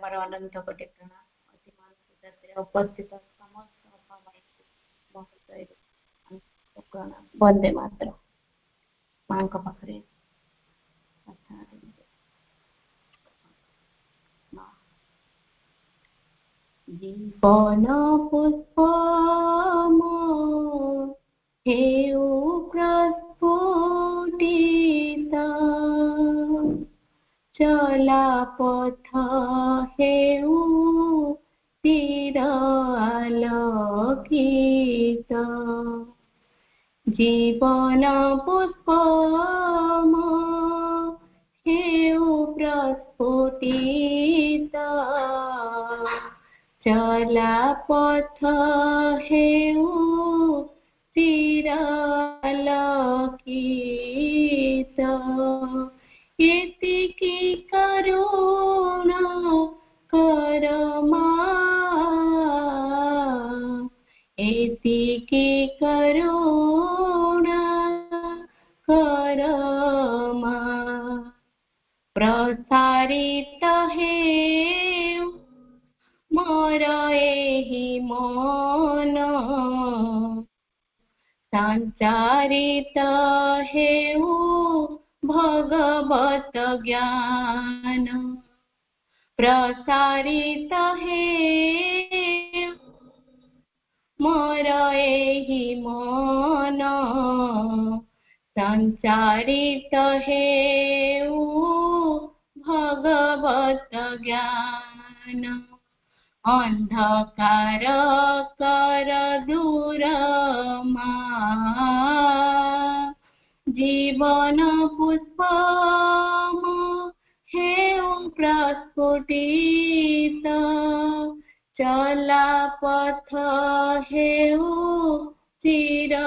मोर अनंत कोटि प्रणाम। अति मान उपस्थित समस्त महोदय प्रणाम। वंदे मातरम। मां पाखे जीवन पुष्पम हेउ प्रस्फुटिता चला पथ हेउ चिरालोकित जीवन पुष्पम हेउ प्रस्फुटिता चला पथ हेउ चिरालोकित इतिकी करुणा करमा इतिकी करुणा करमा प्रसारित हेउ मोर एहि मन संचारित हेउ भगवत ज्ञान प्रसारित हेउ मोर एहि मन संचारित हेउ भगवत ज्ञान अंधकार कर दूर जीवन पुष्पम हेउ प्रस्फुटित चला पथ हेउ चिरालोकित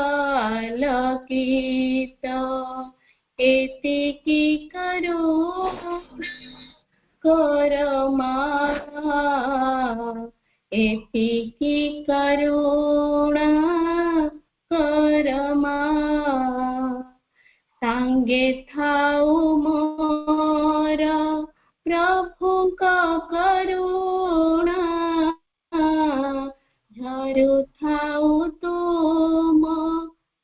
एतिकी करुणा करमा एतिकी करुणा करमा सांगे थाउ मोर प्रभु का करुणा झरु थाउ तुम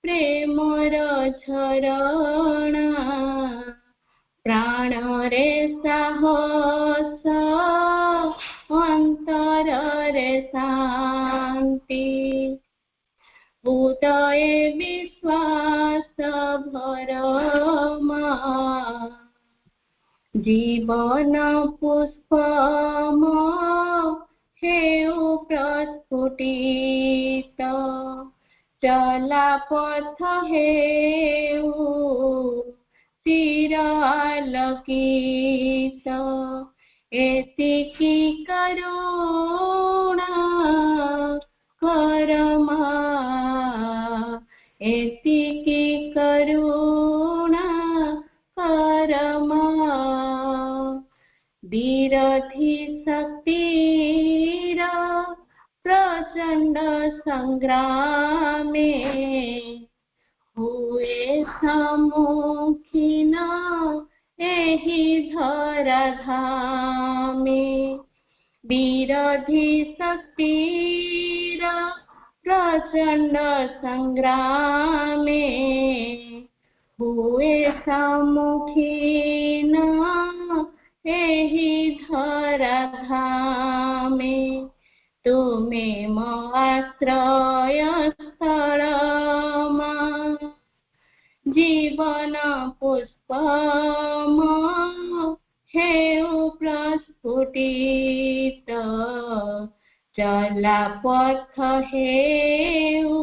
प्रेमर झरणा प्राण रे साहस अंतर रे शांति उदय विश्वास भरमा जीवन पुष्पम हेउ प्रस्फुटित चला पथ हेउ चिरालोकित एतिकी करुणा करमा एतिकी करुणा करमा विरोधी शक्तिर प्रचंड संग्रामे हुए सम्मुखीन एहि धराधामे विरोधी शक्तिर प्रचंड संग्रामे हुए सम्मुखीन एहि धराधामे तुमे मो आश्रय स्थल जीवन पुष्पम हेउ प्रस्फुटित चला पथ हेउ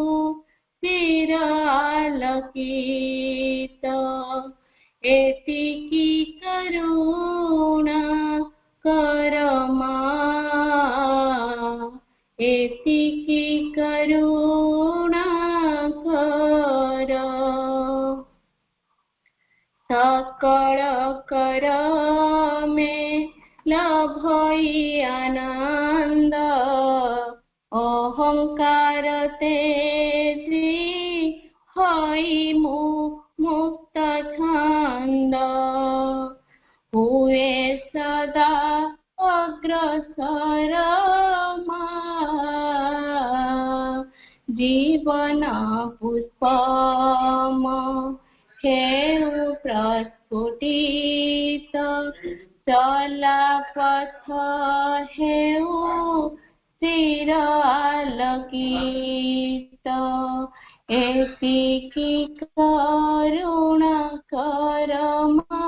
चिरालोकित एतिकी करुणा करमा एतिकी करुणा कर सकल कर में लभई आनंद अहंकार तेजी हई मुक्त छंद हुए सदा अग्रसर जीवन पुष्पम हेउ प्रस्फुटित चला पथ हेउ स्थिर आलोकित एतिकी करुणा करमा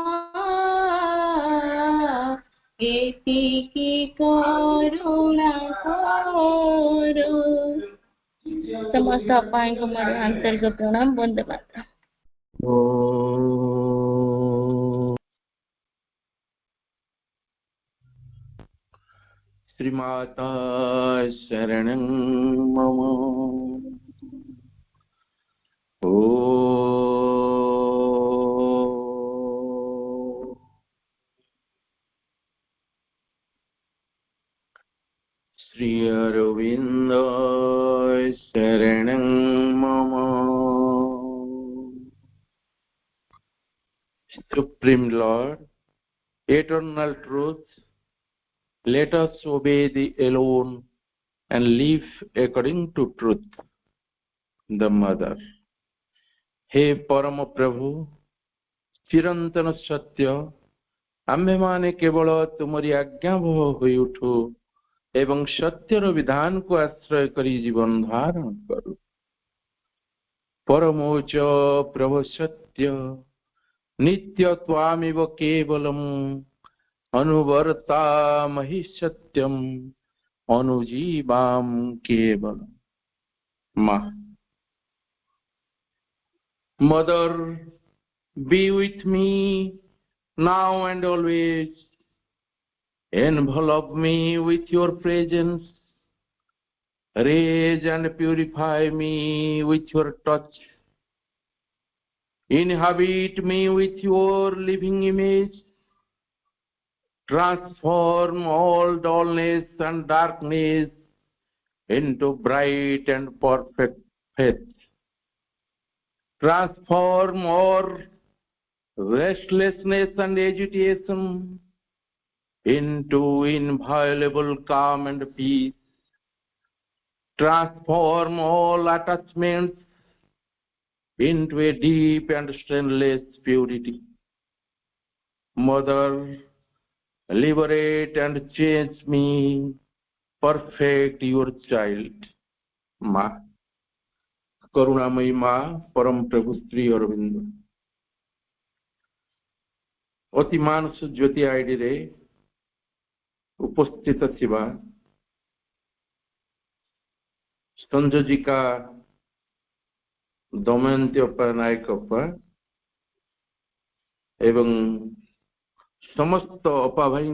एतिकी करुणा करो। समस्त अपाई को मोर आंतरिक प्रणाम। वंदे मातरम। श्रीमाता शरणं मम। ओ श्री अरविंद शरणं मम। Supreme Lord, eternal truth, let us obey thee alone and live according to truth. The Mother. हे परम प्रभु चिरंतन सत्य, आम्भे माने केवल तुमरी आज्ञावह होई उठू एवं सत्यर विधान को आश्रय करी जीवन धारण करू। परमोच प्रभु सत्य नित्य त्वामिव केवलम अनुवर्तामहि सत्यम अनुजीवाम केवलम। माँ Mother, be with me now and always. Envelop me with your presence. Raise and purify me with your touch. Inhabit me with your living image. Transform all dullness and darkness into bright and perfect faith. Transform all restlessness and agitation into inviolable calm and peace. Transform all attachments into a deep and stainless purity. Mother, liberate and change me, perfect your child. माँ करुणामयी माँ परम प्रभु श्री अरविंद अति मानस ज्योति ID रे उपस्थित थिबा संयोजिका दमयंती अप्पा नायक अप्पा एवं समस्त अपा भाई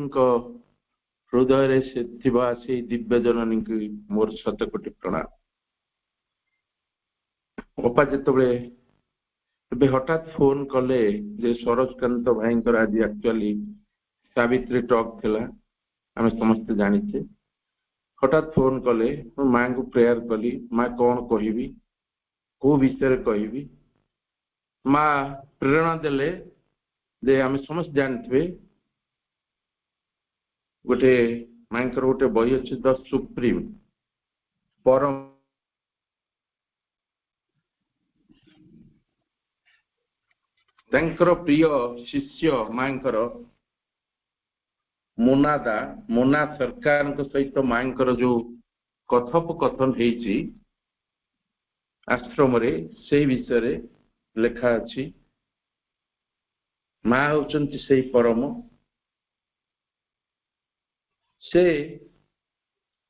हृदय से थिबा से दिव्य जननी की मोर शतकोटि प्रणाम। अपा जिते हठात फोन कले जे सरोजकांत भाई आज एक्चुअली सावित्री टॉक थिला आम समस्ते जानीचे। हठात फोन कले माँ को प्रेयर कली माँ कौन कहबी को विषय कहबी माँ प्रेरणा देले जे आम समस्त जानते गोटे माँ गोटे बही अच्छे द सुप्रीम परम प्रिय शिष्य माँ मोना सरकार सहित माँ जो कथोपकथन होती आश्रम से विषय लेखा अच्छी माँ होचंती से परम से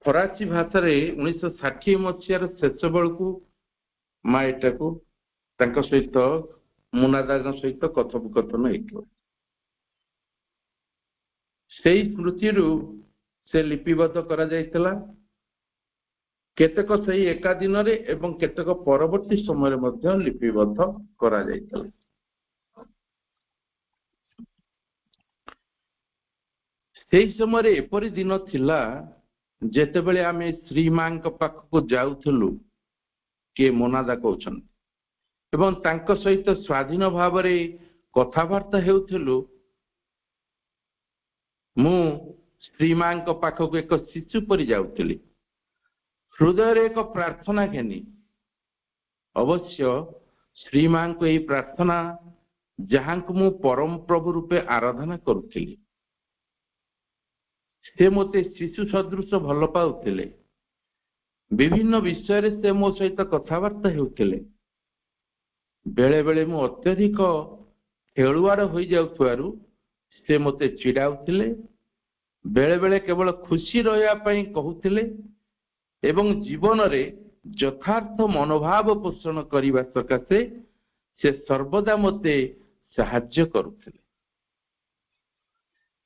फराची भाषा 1960 मसीहार शेष बेलू माँ एटा को सहित मुनादा सहित कथोपकथन होता से स्मृति से लिपिबद्ध करा जायतला केतक सही एका दिन रे एवं केतक परवर्ती समय मध्य लिपिबद्ध करा जायतला। से समय एपरी दिन थिला जेतेबेले आमे श्री मां पाखक जाउथलु के मोनादा कहउछन एवं तांक सहित स्वाधीन भाव रे कथावार्ता हेउथलु मु श्री मां पाखक एक शिशु परि जाउथली हृदय रे एक प्रार्थना घेनी अवश्य श्रीमा को यही प्रार्थना जहां को मु परम प्रभु रूपे आराधना करुଥିଲି से मते शिशु सदृश भल पाउथिले विभिन्न विषय से मो सहित कथबार्ता हेउथिले बेले बेले मु अत्यधिक खेलुआर हो जाउथुआरु से मते चिड़ाउथिले बेले बेले केवल खुशी रहिया पई कहउथिले एवं जीवन रे यथार्थ मनोभाव पोषण करने सकाशे से सर्वदा मते साहाय्य करुथिले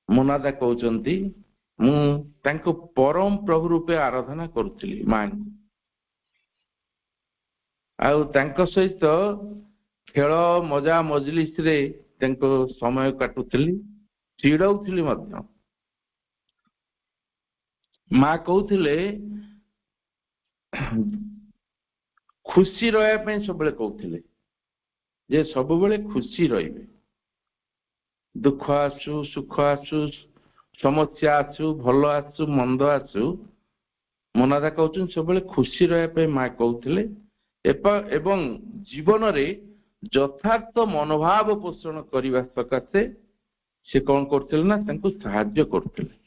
मोनादा कहउचंती मु तांको परम प्रभु रूपे आराधना करुथिली मां आउ तांको सहित खेल मजा मजलिस रे तांको समय काटुथिली चिड़ाउथिली मध्य मां कहउथिले खुशी रहा सब कहते जे सब बेले खुशी रहिबे दुख आसु सुख आसु समस्या आसु भल आसु मंद आसु मोनादा कहते सब बेले खुशी रहा माँ कहते एवं जीवन रे यथार्थ मनोभाव पोषण करने सकाशे से कौन करते ना तांको साहाय्य करते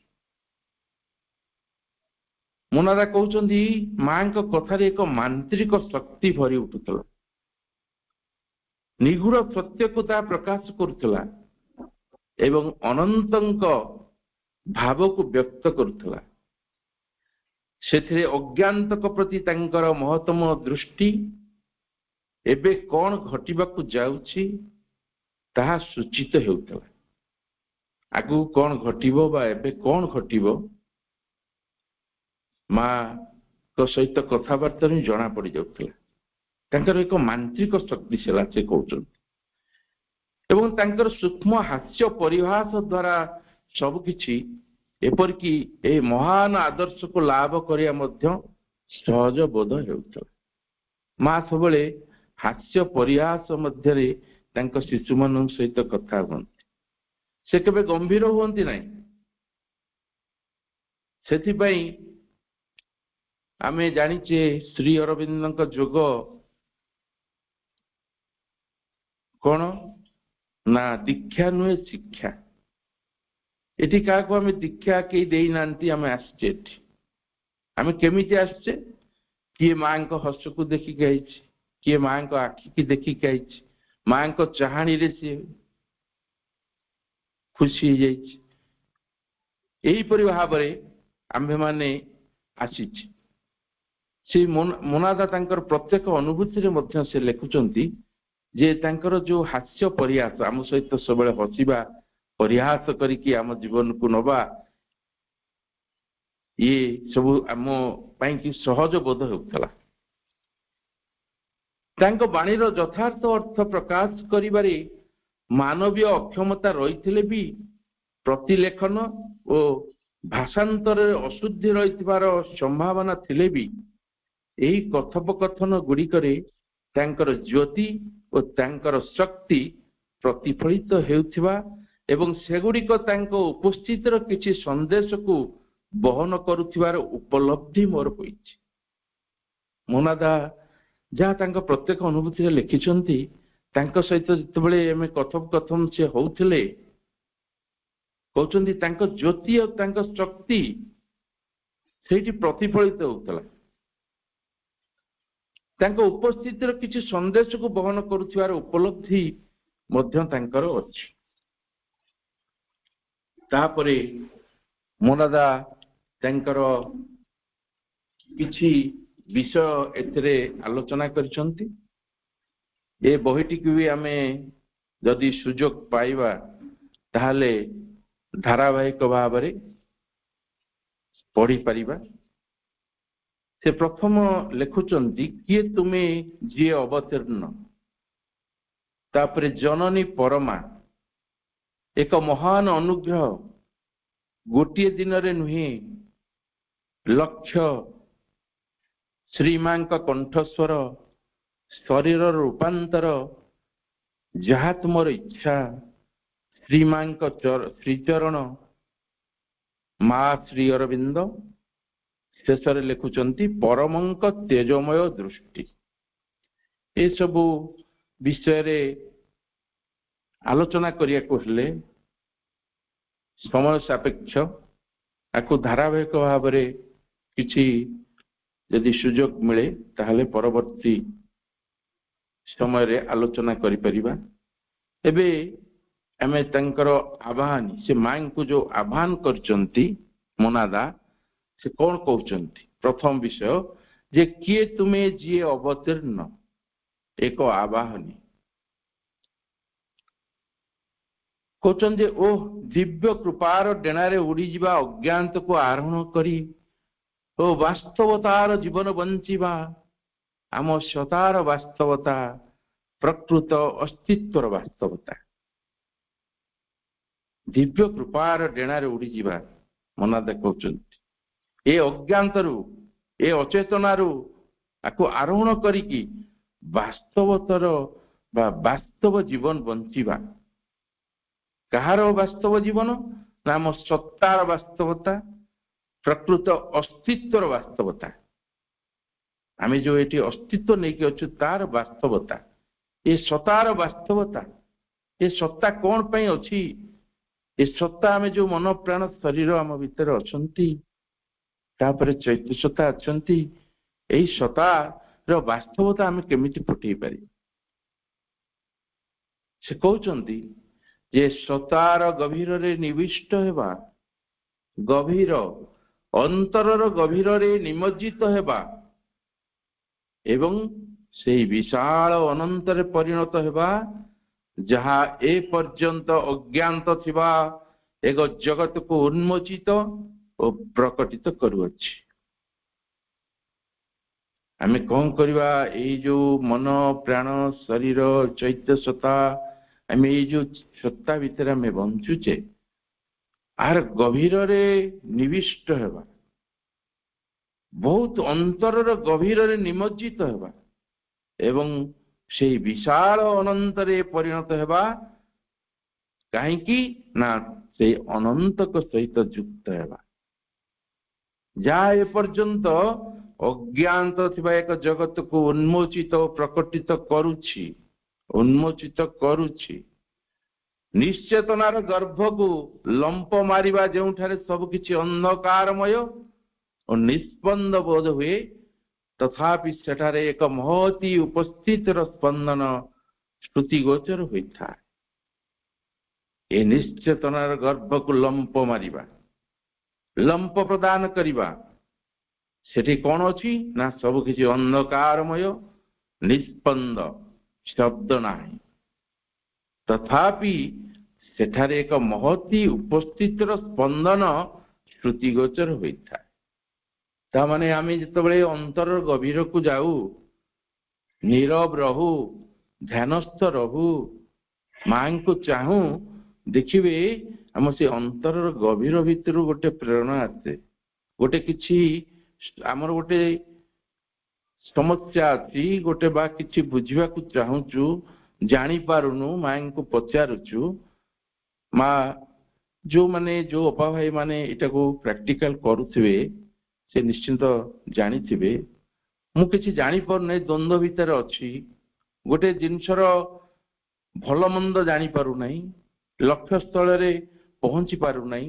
मोनादा कहते मां कथार एक मांत्रिक शक्ति भरी उठुला निगूढ़ सत्य को ता प्रकाश करुला एवं अनंत भाव को व्यक्त करुला से अज्ञातक प्रति तांकर महत्तम दृष्टि एबे कौन घटिबाकु जाउछि ताहा सूचित हेउतला आगु कौन घटिबो बा एबे कौन घटिबो माँ तो सहित कथबार्ता जना पड़ जाउथला तांकर एक मांत्रिक शक्ति से कहउछन एवं तांकर सूक्ष्म हास्य परिहास द्वारा सब किछि एपरिकी ए महान आदर्श को लाभ करिया मध्य सहज बोध हेउथला माँ सबले हास्य परिहास मध्य तांकर शिशु मान सहित कथा हुअन्ति से केबे गंभीर हुअन्ति नाही सेथिपई आमे जानिचे श्री अरविंद जोग कौन ना दीक्षा नुहे शिक्षा एटी क्या आम दीक्षा कई दे नांती आमे आसचे आमे केमिति आसचे किए मां को हस को देखिक आई किए मां को आखि की देखिक आई मां को चाहाणी रे सी खुशी यही भाव आम्भे माने आसीछि से मोनादा तांकर प्रत्येक अनुभूति रे मध्य से लिखुचंती जे तांकर जो हास्य परिहास आम सहित सब हसिबा परिहास करिकी आम जीवन को नबा ये सब आम पाई कि सहज बोध हेउथला तांको बाणीर यथार्थ अर्थ प्रकाश करिबारे मानवीय अक्षमता रहिथिले भी प्रतिलेखन और भाषांतर अशुद्धि रहिथिबार संभावना थिले भी यही कथोपकथन गुड़िकरे तांकर ज्योति और तांकर शक्ति प्रतिफलित हेउथिबा एवं सेगुड़िक तांको उपस्थितिर किछि संदेश को बहन करुथिबार उपलब्धि मोर होइछि मोनादा जहाँ तांको प्रत्येक अनुभूति रे लिखिछंती तांको सहित जेतेबेले एमे कथोपकथन से होउथिले कहउछंती तांको ज्योति और तांको शक्ति सेठी प्रतिफलित होउतला तांको उपस्थितिर किछि संदेश को बहन करुथिबार उपलब्धि मध्य तांकर अछि तापरे मोनादा तांकर किछि विषय एतरे आलोचना करिसंती ए बहिटी की भी आमे जदि सुजोग पाइबा ताहले धारावाहिक भाव में पढ़ी पारिबा से प्रथम लिखुचंती किए तुम्हें जी अवतीर्ण तापरे जननी परमा एक महान अनुग्रह गोटे दिन रे नुहे लक्ष्य श्रीमां कंठस्वर शरीर रूपांतर जहा तुमर इच्छा श्रीमां श्रीचरण माँ श्री अरविंद शेष लिखुचंती परमंक तेजमय दृष्टि ए सबु विषय रे आलोचना करिया को हेले समय सापेक्ष आकु धारावाहिक भाव में किछि यदि सुजोग मिले ताहले परवर्ती समय रे आलोचना करि परिबा। एबे आमे तंकर आह्वान से मां को जो आह्वान करचंती मोनादा से कौन कहउचंती प्रथम विषय जे किए तुम्हें जी अवतीर्ण एक आवाहनी कहउचन जे ओ दिव्य कृपार डेणारे उड़ी जिबा अज्ञात को आरोहण करी ओ वास्तवतार जीवन बंचिबा आम सतार वास्तवता प्रकृत अस्तित्वर वास्तवता दिव्य कृपार डेणारे उड़ी जिबा मनादे कहउचंती ए अज्ञातरु ए अचेतनारु आको आरोहण करिकी वास्तवतर बा वास्तव जीवन बंचिबा कहार वास्तव जीवन नाम सत्तार वास्तवता प्रकृत अस्तित्वर वास्तवता आमे जो एटी अस्तित्व नहीं कि अच्छु तार वास्तवता ये सतार वास्तवता ये सत्ता कौन पई अछि ये सत्ता आमे जो मन प्राण शरीर आम भीतर अछंती तापर चैत्य सत्ता अछंती एही सत्ता रो वास्तवता आमे केमिति फुटई पारि से कहउचंती जे सतार गभीर रे निविष्ट हेबा गभीर अंतरर गभीर रे निमज्जित हेबा एवं से विशाल अनंत रे परिणत हेबा जहा ए पर्यंत अज्ञात थिबा एक जगत को उन्मोचित और प्रकटित करुअछि। आमे कौन करवा ए जो मन प्राण शरीर चैत्य सत्ता आमे ए जो सत्ता भीतर आमे बंचुचे आर गभीर रे निविष्ट हेबा बहुत अंतरर गभीर रे निमज्जित हेबा एवं से विशाल अनंत रे परिणत हेबा काहेकि ना से अनंत को सहित युक्त हेबा जहाँ ए पर्यंत अज्ञात थिबा एक जगत को उन्मोचित प्रकटित करुछि निश्चेतनार गर्भ को लंप मारिबा जेउठारे सब किछि अंधकारमय और निस्पंद बोध हुए तथापि सेठारे एक महती उपस्थित स्पंदन श्रुति गोचर होता ए निश्चेतनार गर्भ को लंप मारिबा लंप प्रदान करिबा सेठी कौन अछि ना सब किछि अंधकारमय निस्पंद शब्द नाही तथापि सेठारे एक महती उपस्थित स्पंदन श्रुति गोचर होता ता माने आमे जतबेले अंतर गभीर को जाऊ नीरव रहू ध्यानस्थ रहू मां को चाहू देखिबे हम से अंतर गभीर भीतर गोटे प्रेरणा आसे गोटे किछि हमर गोटे समस्या अछि गोटे बा किछि बुझिबा को चाहूचु जानी पारुनु मां को पचारुचु मां जो माने जो अपा भाई माने इटा को प्रैक्टिकल करूथिबे से निश्चिंत जानी थिबे मु किछि जानी पर नै द्वंद्व भीतर अछि गोटे जिनसर भल मंद जानी पारु नै लक्ष्य स्थल रे पहुंची पारु नै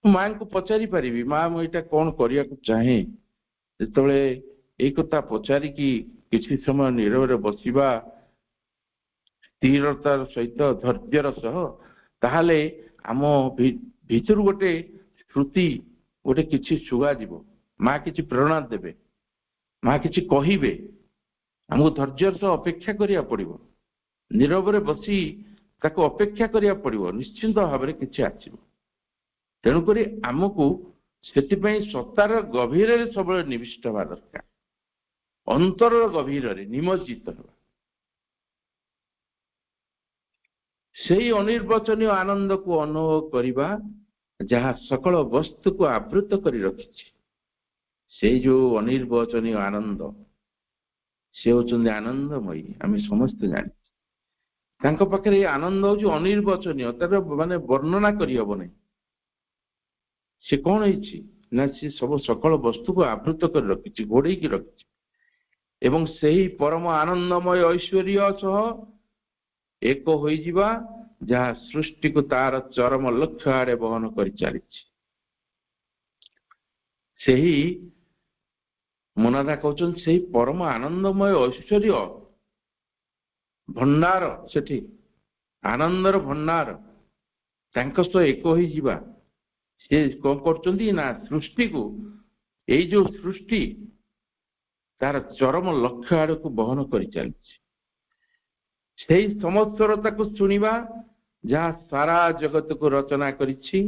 मां को पचारि परिबी मां मु इटा कोन करिया को चाहे जेतबेले एक कथा पचारि कि किछि समय नीरव रे बसिबा स्थिरतार सहित धैर्यर सह ताहाले आम भीतर गोटे श्रुति गोटे किछि सुगा जीवो मां किछि प्रेरणा देबे मां किछि कहिबे हमको धैर्यर सह अपेक्षा करिया पड़िबो नीरव रे बसी ताको अपेक्षा करिया पड़िबो निश्चिंत भाव रे किछि आसीबो तेणु करी हमको सेतिपई सत्तार गभीर रे सबले निविष्ट होवा दरकार अंतर गभीर रे निमज्जित होवा सेही अनिर्वचनीय आनंद को अनुभव करिबा जहाँ सकल वस्तु को आवृत करी रखिछि से जो अनिर्वचनीय आनंद से होचंदी आनंदमयी आमे समस्त जानि तांको पाखरे आनंद हो जो अनिर्वचनीय तार माने वर्णना करि हबो नै से कोन होइछि ना से सब सकल वस्तु को आवृत कर रखिछि घोड़े की रखिछि ଏବଂ ସେହି ପରମ ଆନନ୍ଦମୟ ଐଶ୍ୱର୍ଯ୍ୟ ସହ ଏକ ହୋଇଯିବା ଯାହା ସୃଷ୍ଟିକୁ ତାର ଚରମ ଲକ୍ଷ୍ୟ ଆଡ଼େ ବହନ କରି ଚାଲିଛି। ସେହି ମୋନାଦା କହୁଛନ୍ତି ସେହି ପରମ ଆନନ୍ଦମୟ ଐଶ୍ୱର୍ଯ୍ୟ ଭଣ୍ଡାର, ସେଠି ଆନନ୍ଦର ଭଣ୍ଡାର ତାଙ୍କ ସହ ଏକ ହୋଇଯିବା। ସେ କଣ କରୁଛନ୍ତି ନା ସୃଷ୍ଟିକୁ, ଏଇ ଯୋଉ ସୃଷ୍ଟି ତାର ଚରମ ଲକ୍ଷ୍ୟ ଆଡକୁ ବହନ କରି ଚାଲିଛି। ସେହି ସମସ୍ତରତାକୁ ଶୁଣିବା ଯାହା ସାରା ଜଗତକୁ ରଚନା କରିଛି,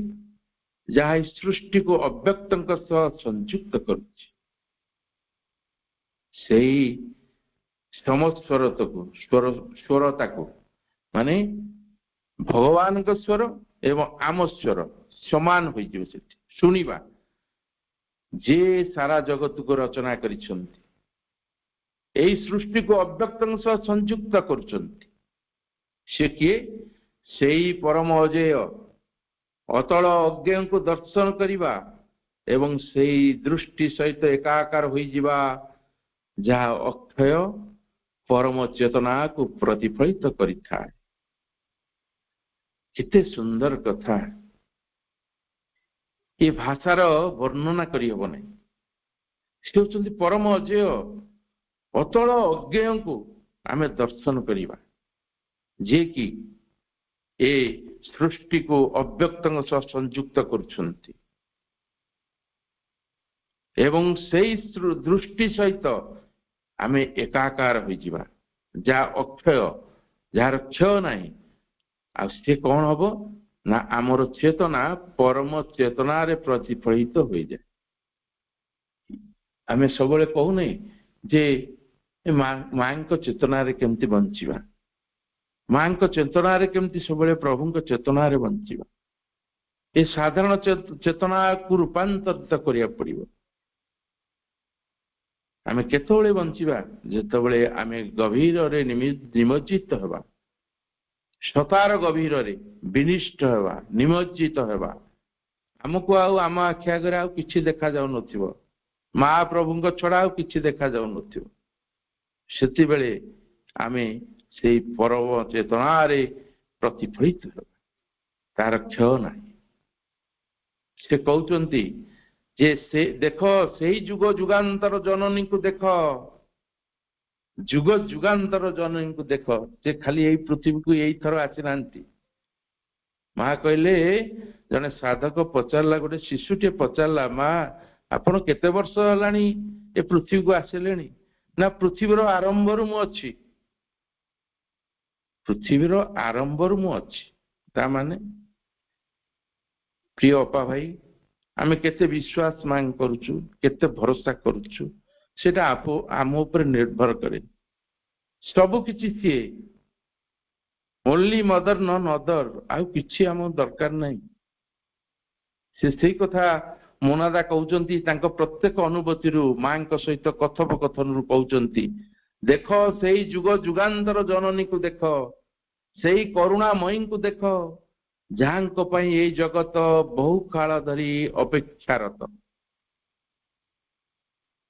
ଯାହା ଏହି ସୃଷ୍ଟିକୁ ଅବ୍ୟକ୍ତଙ୍କ ସହ ସଂଯୁକ୍ତ କରୁଛି। ସେହି ସମସ୍ତରତାକୁ ସ୍ୱରତାକୁ ମାନେ ଭଗବାନଙ୍କ ସ୍ୱର ଏବଂ ଆମ ସ୍ୱର ସମାନ ହୋଇଯିବ ସେଠି ଶୁଣିବା। ଯେ ସାରା ଜଗତକୁ ରଚନା କରିଛନ୍ତି, ଏହି ସୃଷ୍ଟିକୁ ଅବ୍ୟକ୍ତଙ୍କ ସହ ସଂଯୁକ୍ତ କରୁଛନ୍ତି, ସେ କିଏ? ସେହି ପରମ ଅଜେୟ ଅତଳ ଅଜ୍ଞଙ୍କୁ ଦର୍ଶନ କରିବା ଏବଂ ସେହି ଦୃଷ୍ଟି ସହିତ ଏକାକାର ହୋଇଯିବା ଯାହା ଅକ୍ଷୟ ପରମ ଚେତନାକୁ ପ୍ରତିଫଳିତ କରିଥାଏ। କେତେ ସୁନ୍ଦର କଥା! ଏ ଭାଷାର ବର୍ଣ୍ଣନା କରିହେବ ନାହିଁ। ସେ ହେଉଛନ୍ତି ପରମ ଅଜେୟ ଅତଳ ଅଜ୍ଞଙ୍କୁ ଆମେ ଦର୍ଶନ କରିବା, ଯିଏକି ଏ ସୃଷ୍ଟିକୁ ଅବ୍ୟକ୍ତଙ୍କ ସହ ସଂଯୁକ୍ତ କରୁଛନ୍ତି ଏବଂ ସେହି ଦୃଷ୍ଟି ସହିତ ଆମେ ଏକାକାର ହୋଇଯିବା ଯାହା ଅକ୍ଷୟ, ଯାହାର କ୍ଷୟ ନାହିଁ। ଆଉ ସେ କଣ ହବ ନା ଆମର ଚେତନା ପରମ ଚେତନାରେ ପ୍ରତିଫଳିତ ହୋଇଯାଏ। ଆମେ ସବୁବେଳେ କହୁନେ ଯେ ମାଙ୍କ ଚେତନାରେ କେମିତି ବଞ୍ଚିବା, ମାଙ୍କ ଚେତନାରେ କେମିତି ସବୁବେଳେ ପ୍ରଭୁଙ୍କ ଚେତନାରେ ବଞ୍ଚିବା। ଏ ସାଧାରଣ ଚେତନାକୁ ରୂପାନ୍ତରିତ କରିବାକୁ ପଡିବ। ଆମେ କେତେବେଳେ ବଞ୍ଚିବା? ଯେତେବେଳେ ଆମେ ଗଭୀରରେ ନିମଜ୍ଜିତ ହେବା, ସତାର ଗଭୀରରେ ବିନିଷ୍ଟ ହେବା, ନିମଜ୍ଜିତ ହେବା। ଆମକୁ ଆଉ ଆମ ଆଖି ଆଗରେ ଆଉ କିଛି ଦେଖାଯାଉନଥିବ, ମହାପ୍ରଭୁଙ୍କ ଛଡା ଆଉ କିଛି ଦେଖାଯାଉନଥିବ। ସେତେବେଳେ ଆମେ ସେଇ ପରମ ଚେତନାରେ ପ୍ରତିଫଳିତ ହେବା, ତାର କ୍ଷୟ ନାହିଁ। ସେ କହୁଛନ୍ତି ଯେ ସେ ଦେଖ ସେଇ ଯୁଗ ଯୁଗାନ୍ତର ଜନନୀକୁ ଦେଖ, ଯୁଗ ଯୁଗାନ୍ତର ଜନନୀକୁ ଦେଖ। ସେ ଖାଲି ଏଇ ପୃଥିବୀକୁ ଏଇଥର ଆସିନାହାନ୍ତି। ମା କହିଲେ, ଜଣେ ସାଧକ ପଚାରିଲା, ଗୋଟେ ଶିଶୁଟିଏ ପଚାରିଲା, ମା ଆପଣ କେତେ ବର୍ଷ ହେଲାଣି ଏ ପୃଥିବୀକୁ ଆସିଲେଣି? ନା ପୃଥିବୀର ଆରମ୍ଭରୁ ମୁଁ ଅଛି। ପୃଥିବୀର ଆରମ୍ଭରୁ ମୁଁ ଅଛି। ତା ମାନେ ପ୍ରିୟ ଅପା ଭାଇ, ଆମେ କେତେ ବିଶ୍ୱାସ ମାଙ୍ଗ କରୁଛୁ, କେତେ ଭରସା କରୁଛୁ, ସେଟା ଆମ ଉପରେ ନିର୍ଭର କରେ। ସବୁ କିଛି ସିଏ, ଓନ୍ଲି ମଦର ନନ୍ ଅଦର, ଆଉ କିଛି ଆମ ଦରକାର ନାହିଁ। ସେ ସେଇ କଥା ମୋନାଦା କହୁଛନ୍ତି ତାଙ୍କ ପ୍ରତ୍ୟେକ ଅନୁଭୂତିରୁ, ମାଙ୍କ ସହିତ କଥୋପକଥନରୁ କହୁଛନ୍ତି, ଦେଖ ସେଇ ଯୁଗ ଯୁଗାନ୍ତର ଜନନୀକୁ ଦେଖ, ସେଇ କରୁଣାମୟୀଙ୍କୁ ଦେଖ, ଯାହାଙ୍କ ପାଇଁ ଏଇ ଜଗତ ବହୁ କାଳ ଧରି ଅପେକ୍ଷାରତ।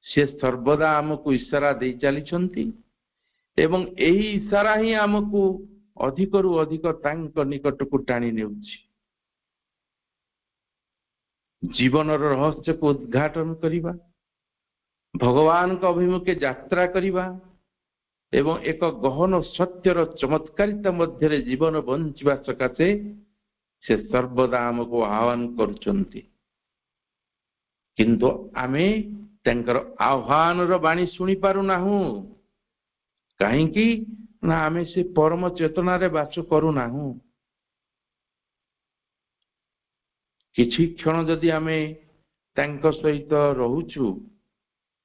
ସେ ସର୍ବଦା ଆମକୁ ଇସାରା ଦେଇ ଚାଲିଛନ୍ତି ଏବଂ ଏହି ଇସାରା ହିଁ ଆମକୁ ଅଧିକରୁ ଅଧିକ ତାଙ୍କ ନିକଟକୁ ଟାଣି ନେଉଛି। ଜୀବନର ରହସ୍ୟକୁ ଉଦ୍ଘାଟନ କରିବା, ଭଗବାନଙ୍କ ଅଭିମୁଖେ ଯାତ୍ରା କରିବା ଏବଂ ଏକ ଗହନ ସତ୍ୟର ଚମତ୍କାରିତା ମଧ୍ୟରେ ଜୀବନ ବଞ୍ଚିବା ସକାଶେ ସେ ସର୍ବଦା ଆମକୁ ଆହ୍ୱାନ କରୁଛନ୍ତି। କିନ୍ତୁ ଆମେ ତାଙ୍କର ଆହ୍ୱାନର ବାଣୀ ଶୁଣି ପାରୁନାହୁଁ। କାହିଁକି ନା ଆମେ ସେ ପରମ ଚେତନାରେ ବାସ କରୁନାହୁଁ। କିଛି କ୍ଷଣ ଯଦି ଆମେ ତାଙ୍କ ସହିତ ରହୁଛୁ,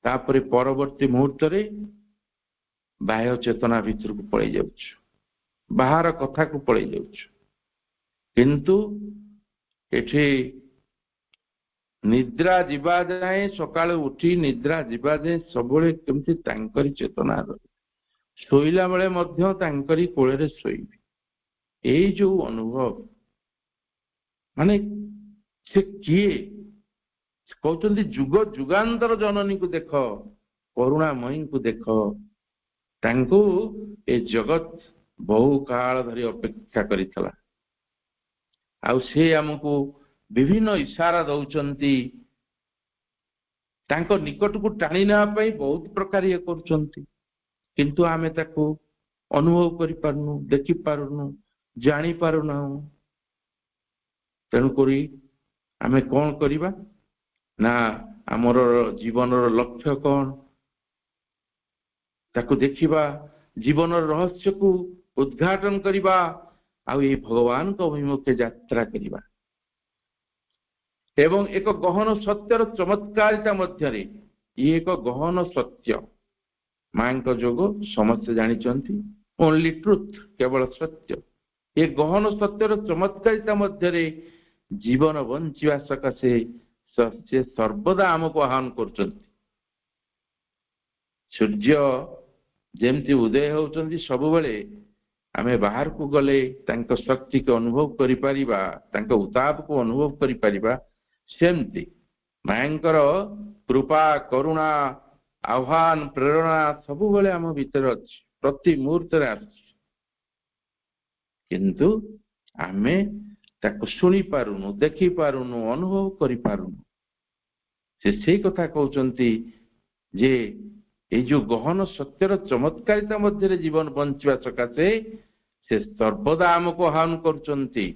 ତାପରେ ପରବର୍ତ୍ତୀ ମୁହୂର୍ତ୍ତରେ ବାହ୍ୟ ଚେତନା ଭିତରକୁ ପଳେଇ ଯାଉଛୁ, ବାହାର କଥାକୁ ପଳେଇ ଯାଉଛୁ। କିନ୍ତୁ ଏଠି ନିଦ୍ରା ଯିବା ଯାଏ, ସକାଳୁ ଉଠି ନିଦ୍ରା ଯିବା ଯାଏ ସବୁବେଳେ କେମିତି ତାଙ୍କରି ଚେତନା ରହେ। ଶୋଇଲା ବେଳେ ମଧ୍ୟ ତାଙ୍କରି କୋଳରେ ଶୋଇବି। ଏଇ ଯୋଉ ଅନୁଭବ, ମାନେ ସେ କିଏ? କହୁଛନ୍ତି ଯୁଗ ଯୁଗାନ୍ତର ଜନନୀକୁ ଦେଖ, କରୁଣାମୟୀଙ୍କୁ ଦେଖ, ତାଙ୍କୁ ଏ ଜଗତ ବହୁ କାଳ ଧରି ଅପେକ୍ଷା କରିଥିଲା। ଆଉ ସେ ଆମକୁ ବିଭିନ୍ନ ଇଶାରା ଦଉଛନ୍ତି, ତାଙ୍କ ନିକଟକୁ ଟାଣି ନେବା ପାଇଁ ବହୁତ ପ୍ରକାର ଇଏ କରୁଛନ୍ତି, କିନ୍ତୁ ଆମେ ତାକୁ ଅନୁଭବ କରିପାରୁନୁ, ଦେଖିପାରୁନୁ, ଜାଣିପାରୁନାହୁଁ। ତେଣୁକରି ଆମେ କଣ କରିବା ନା ଆମର ଜୀବନର ଲକ୍ଷ୍ୟ କଣ ତାକୁ ଦେଖିବା, ଜୀବନର ରହସ୍ୟକୁ ଉଦ୍ଘାଟନ କରିବା, ଆଉ ଏହି ଭଗବାନଙ୍କ ଅଭିମୁଖେ ଯାତ୍ରା କରିବା। ଏବଂ ଏକ ଗହନ ସତ୍ୟର ଚମତ୍କାରିତା ମଧ୍ୟରେ ଇଏ ଏକ ଗହନ ସତ୍ୟ, ମାଙ୍କ ଯୋଗ ସମସ୍ତେ ଜାଣିଛନ୍ତି, ଓନ୍ଲି ଟ୍ରୁଥ, କେବଳ ସତ୍ୟ। ଏ ଗହନ ସତ୍ୟର ଚମତ୍କାରିତା ମଧ୍ୟରେ ଜୀବନ ବଞ୍ଚିବା ସକାଶେ ସେ ସର୍ବଦା ଆମକୁ ଆହ୍ୱାନ କରୁଛନ୍ତି। ସୂର୍ଯ୍ୟ ଯେମିତି ଉଦୟ ହେଉଛନ୍ତି ସବୁବେଳେ, ଆମେ ବାହାରକୁ ଗଲେ ତାଙ୍କ ଶକ୍ତିକୁ ଅନୁଭବ କରିପାରିବା, ତାଙ୍କ ଉତ୍ତାପକୁ ଅନୁଭବ କରିପାରିବା। ସେମିତି ମାଙ୍କର କୃପା, କରୁଣା, ଆହ୍ୱାନ, ପ୍ରେରଣା ସବୁବେଳେ ଆମ ଭିତରେ ଅଛି, ପ୍ରତି ମୁହୂର୍ତ୍ତରେ ଆସୁଛି, କିନ୍ତୁ ଆମେ ତାକୁ ଶୁଣିପାରୁନୁ, ଦେଖିପାରୁନୁ, ଅନୁଭବ କରିପାରୁନୁ। ସେ ସେଇ କଥା କହୁଛନ୍ତି ଯେ ଏଇ ଯୋଉ ଗହନ ସତ୍ୟର ଚମତ୍କାରିତା ମଧ୍ୟରେ ଜୀବନ ବଞ୍ଚିବା ସକାଶେ ସେ ସର୍ବଦା ଆମକୁ ଆହ୍ୱାନ କରୁଛନ୍ତି।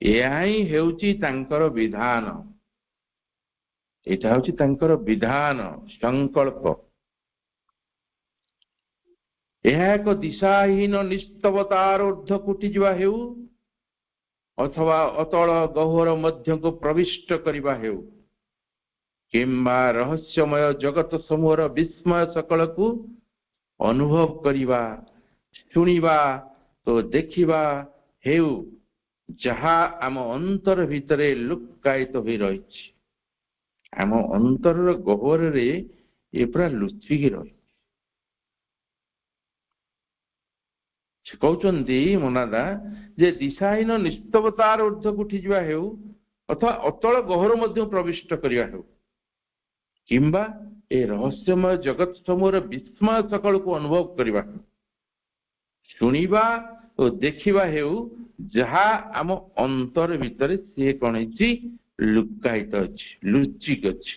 ଏହା ହିଁ ହେଉଛି ତାଙ୍କର ବିଧାନ, ଏଇଟା ହେଉଛି ତାଙ୍କର ବିଧାନ, ସଂକଳ୍ପ। ଏହା ଏକ ଦିଶାହୀନ ନିସ୍ତବତାର ଊର୍ଦ୍ଧ୍ୱକୁ ଉଠିଯିବା ହେଉ ଅଥବା ଅତଳ ଗହ୍ୱର ମଧ୍ୟକୁ ପ୍ରବିଷ୍ଟ କରିବା ହେଉ, କିମ୍ବା ରହସ୍ୟମୟ ଜଗତ ସମୂହର ବିସ୍ମୟ ସକଳକୁ ଅନୁଭବ କରିବା, ଶୁଣିବା ଓ ଦେଖିବା ହେଉ, ଯାହା ଆମ ଅନ୍ତର ଭିତରେ ଲୁକ୍କାୟିତ ହୋଇ ରହିଛି। ଆମ ଅନ୍ତରର ଗହ୍ୱରରେ ଏ ପୁରା ଲୁଚିକି ରହିଛି। ସେ କହୁଛନ୍ତି ମନାଦା ଯେ ଦିଶାହୀନ ନିସ୍ତବତାର ଊର୍ଦ୍ଧ୍ୱକୁ ଉଠିଯିବା ହେଉ ଅଥବା ଅତଳ ଗହ୍ୱର ମଧ୍ୟ ପ୍ରବିଷ୍ଟ କରିବା ହେଉ, କିମ୍ବା ଏ ରହସ୍ୟମୟ ଜଗତ ସମୂହର ବିସ୍ମୟ ସକଳକୁ ଅନୁଭବ କରିବା, ଶୁଣିବା ଓ ଦେଖିବା ହେଉ, ଯାହା ଆମ ଅନ୍ତର ଭିତରେ ସିଏ କଣ ହେଇଛି, ଲୁକ୍କାୟିତ ଅଛି, ଲୁଚିକି ଅଛି,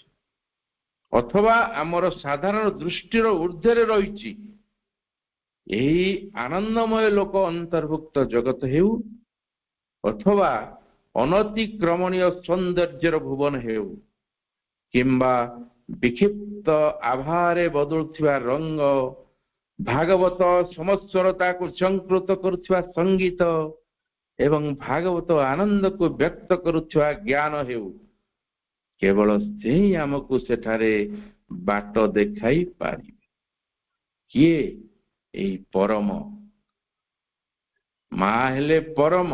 ଅଥବା ଆମର ସାଧାରଣ ଦୃଷ୍ଟିର ଊର୍ଦ୍ଧ୍ୱରେ ରହିଛି। ଏହି ଆନନ୍ଦମୟ ଲୋକ ଅନ୍ତର୍ଭୁକ୍ତ ଜଗତ ହେଉ ଅଥବା ଅନତିକ୍ରମଣୀୟ ସୌନ୍ଦର୍ଯ୍ୟର ଭୁବନ ହେଉ, କିମ୍ବା ବିକ୍ଷିପ୍ତ ଆଭାରେ ବଦଳୁଥିବା ରଙ୍ଗ, ଭାଗବତ ସମସ୍ୱରତାକୁ ସଂକୃତ କରୁଥିବା ସଙ୍ଗୀତ ଏବଂ ଭାଗବତ ଆନନ୍ଦକୁ ବ୍ୟକ୍ତ କରୁଥିବା ଜ୍ଞାନ ହେଉ, କେବଳ ସେ ହିଁ ଆମକୁ ସେଠାରେ ବାଟ ଦେଖାଇ ପାରିବେ। କିଏ? ଏଇ ପରମ ମା ହେଲେ ପରମ,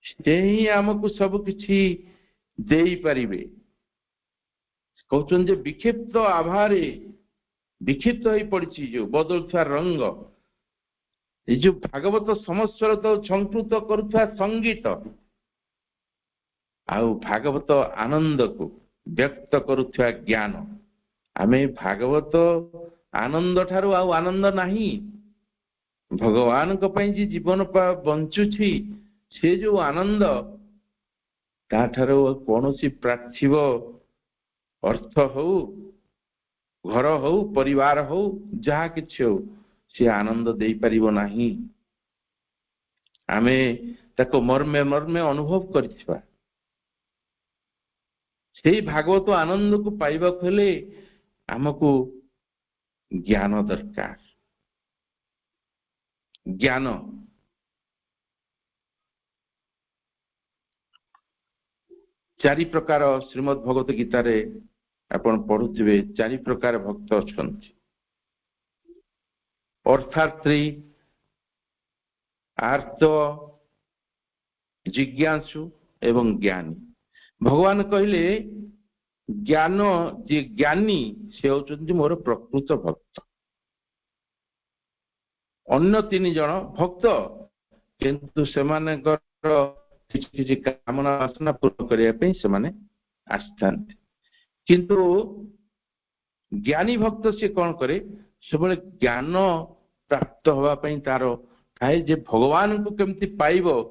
ସେ ହିଁ ଆମକୁ ସବୁ କିଛି ଦେଇପାରିବେ। କହୁଛନ୍ତି ଯେ ବିକ୍ଷିପ୍ତ ଆଭାରେ ବିକ୍ଷିପ୍ତ ହେଇ ପଡିଛି ଯୋଉ ବଦଳୁଥିବା ରଙ୍ଗ, ଏ ଯୋଉ ଭାଗବତ ସମସ୍ୱରତା ସଂକୃତ କରୁଥିବା ସଙ୍ଗୀତ ଆଉ ଭାଗବତ ଆନନ୍ଦକୁ ବ୍ୟକ୍ତ କରୁଥିବା ଜ୍ଞାନ। ଆମେ ଭାଗବତ ଆନନ୍ଦ ଠାରୁ ଆଉ ଆନନ୍ଦ ନାହିଁ। ଭଗବାନଙ୍କ ପାଇଁ ଯେ ଜୀବନ ବଞ୍ଚୁଛି, ସେ ଯୋଉ ଆନନ୍ଦ, ତାଠାରୁ କୌଣସି ପାର୍ଥିବ ଅର୍ଥ ହଉ, ଘର ହଉ, ପରିବାର ହଉ, ଯାହା କିଛି ହଉ, ସେ ଆନନ୍ଦ ଦେଇପାରିବ ନାହିଁ। ଆମେ ତାକୁ ମର୍ମେ ମର୍ମେ ଅନୁଭବ କରିଥିବା। ସେଇ ଭାଗବତ ଆନନ୍ଦକୁ ପାଇବାକୁ ହେଲେ ଆମକୁ ଜ୍ଞାନ ଦରକାର। ଜ୍ଞାନ ଚାରି ପ୍ରକାର, ଶ୍ରୀମଦ ଭଗବତ ଗୀତାରେ ଆପଣ ପଢୁଥିବେ, ଚାରି ପ୍ରକାର ଭକ୍ତ ଅଛନ୍ତି। ଅର୍ଥାର୍ଥୀ, ଆର୍ତ, ଜିଜ୍ଞାସୁ ଏବଂ ଜ୍ଞାନୀ। ଭଗବାନ କହିଲେ ଜ୍ଞାନ, ଯିଏ ଜ୍ଞାନୀ ସେ ହଉଛନ୍ତି ମୋର ପ୍ରକୃତ ଭକ୍ତ। ଅନ୍ୟ ତିନି ଜଣ ଭକ୍ତ, କିନ୍ତୁ ସେମାନଙ୍କର କିଛି କିଛି କାମନା ବାସନା ପୂରଣ କରିବା ପାଇଁ ସେମାନେ ଆସିଥାନ୍ତି। କିନ୍ତୁ ज्ञानी भक्त से कौन करे सब ज्ञान प्राप्त हवा पई तार थाए जे भगवान को केमती पाइबो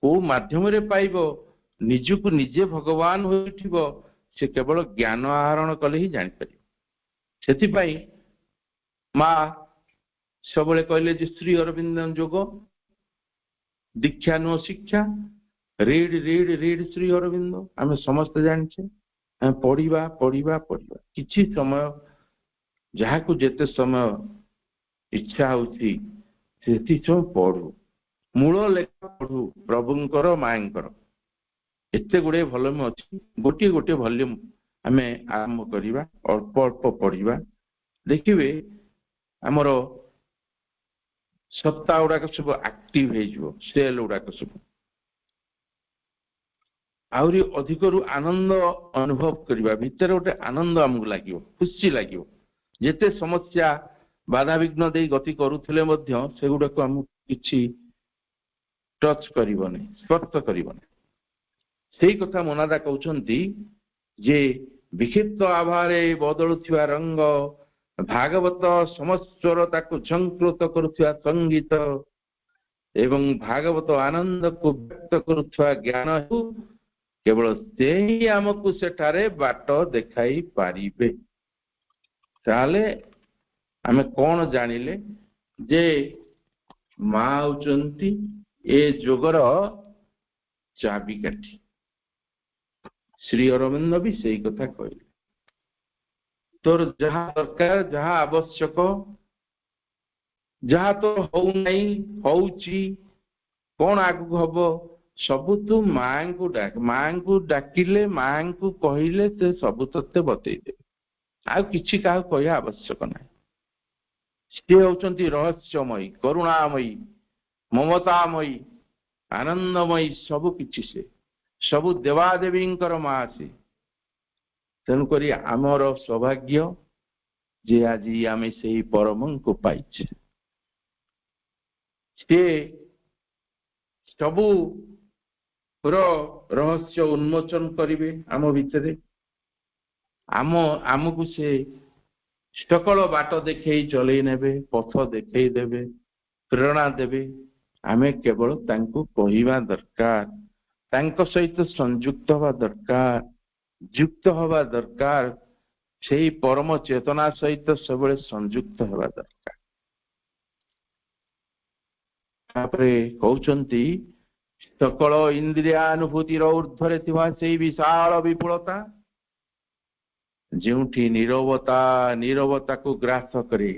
को माध्यम रे पाइबो निजको निजे भगवान होइथिबो से केवल ज्ञान आहरण कले ही जानि पारि सेति पई मां सबले कहले जे श्री अरविंद जोग दीक्षा नो शिक्षा रीड रीड रीड श्री अरविंद आम समस्त जानिछे पढ़िबा पढ़िबा पढ़िबा किछि समय जहाँ को जेते समय इच्छा होती सेति समय पढ़ू मूल लेखा पढ़ू प्रभुंकर मायंकर एते गुडे वॉल्यूम अछि गोटे गोटे वॉल्यूम आमे आरंभ करिबा अल्प अल्प पढ़िबा देखिबे हमरो सत्ता उडाक सब एक्टिव हे जिवो सेल उडाक सब आउरी अधिकरु आनंद अनुभव करिबा भीतर गोटे आनंद हमकु लागिवो खुशी लागिवो जेते समस्या बाधा विघ्न दे गति करूथिले मध्य सेगुडा को हम किछि टच करिवने स्पर्श करिवने सेही कथा मनादा कहउछंती जे विक्षिप्त आभारे बदलुथिबा रंग भागवत समस्वर ताकु झंकृत करुथिबा संगीत एवं भागवत आनंद को व्यक्त करुथिबा ज्ञान हेतु केवल से ही आमको सेठारे बाट देखाई पारिबे ताले आमे कौन जानिले जे मां होचंती ए जोगर चाबिकाठी श्री अरविंद भी सही कथा कहले तोर जहाँ दरकार जहाँ आवश्यक जहाँ तो हो नहीं होउची कौन आगु हबो सबु तू मां को डाकिले मां को कहिले से सबु तत्ते बतई दे आ किछि का कहया आवश्यक नाही से होचंती रहस्यमयी करुणामयी ममतामयी आनंदमयी सबु किछि से सबु देवादेवींकर मां से तेणु करी आमर सौभाग्य जे आज आमे सेही परम को पाइछे से सबु रहस्य उन्मोचन करिवे आम भितरे आमको से सकल बाट देखे चलई नेबे पथ देखे देबे प्रेरणा देबे आमे केवल तांको कहिबा दरकार तांको सहित संयुक्त हवा दरकार युक्त हवा दरकार सेही परम चेतना सहित सबले संयुक्त हवा दरकार तापरे कहउचंती सकल इंद्रियानुभूतिर ऊर्ध्वरे थिबा सेही विशाल विपुलता जेउठी नीरवता को ग्रास करे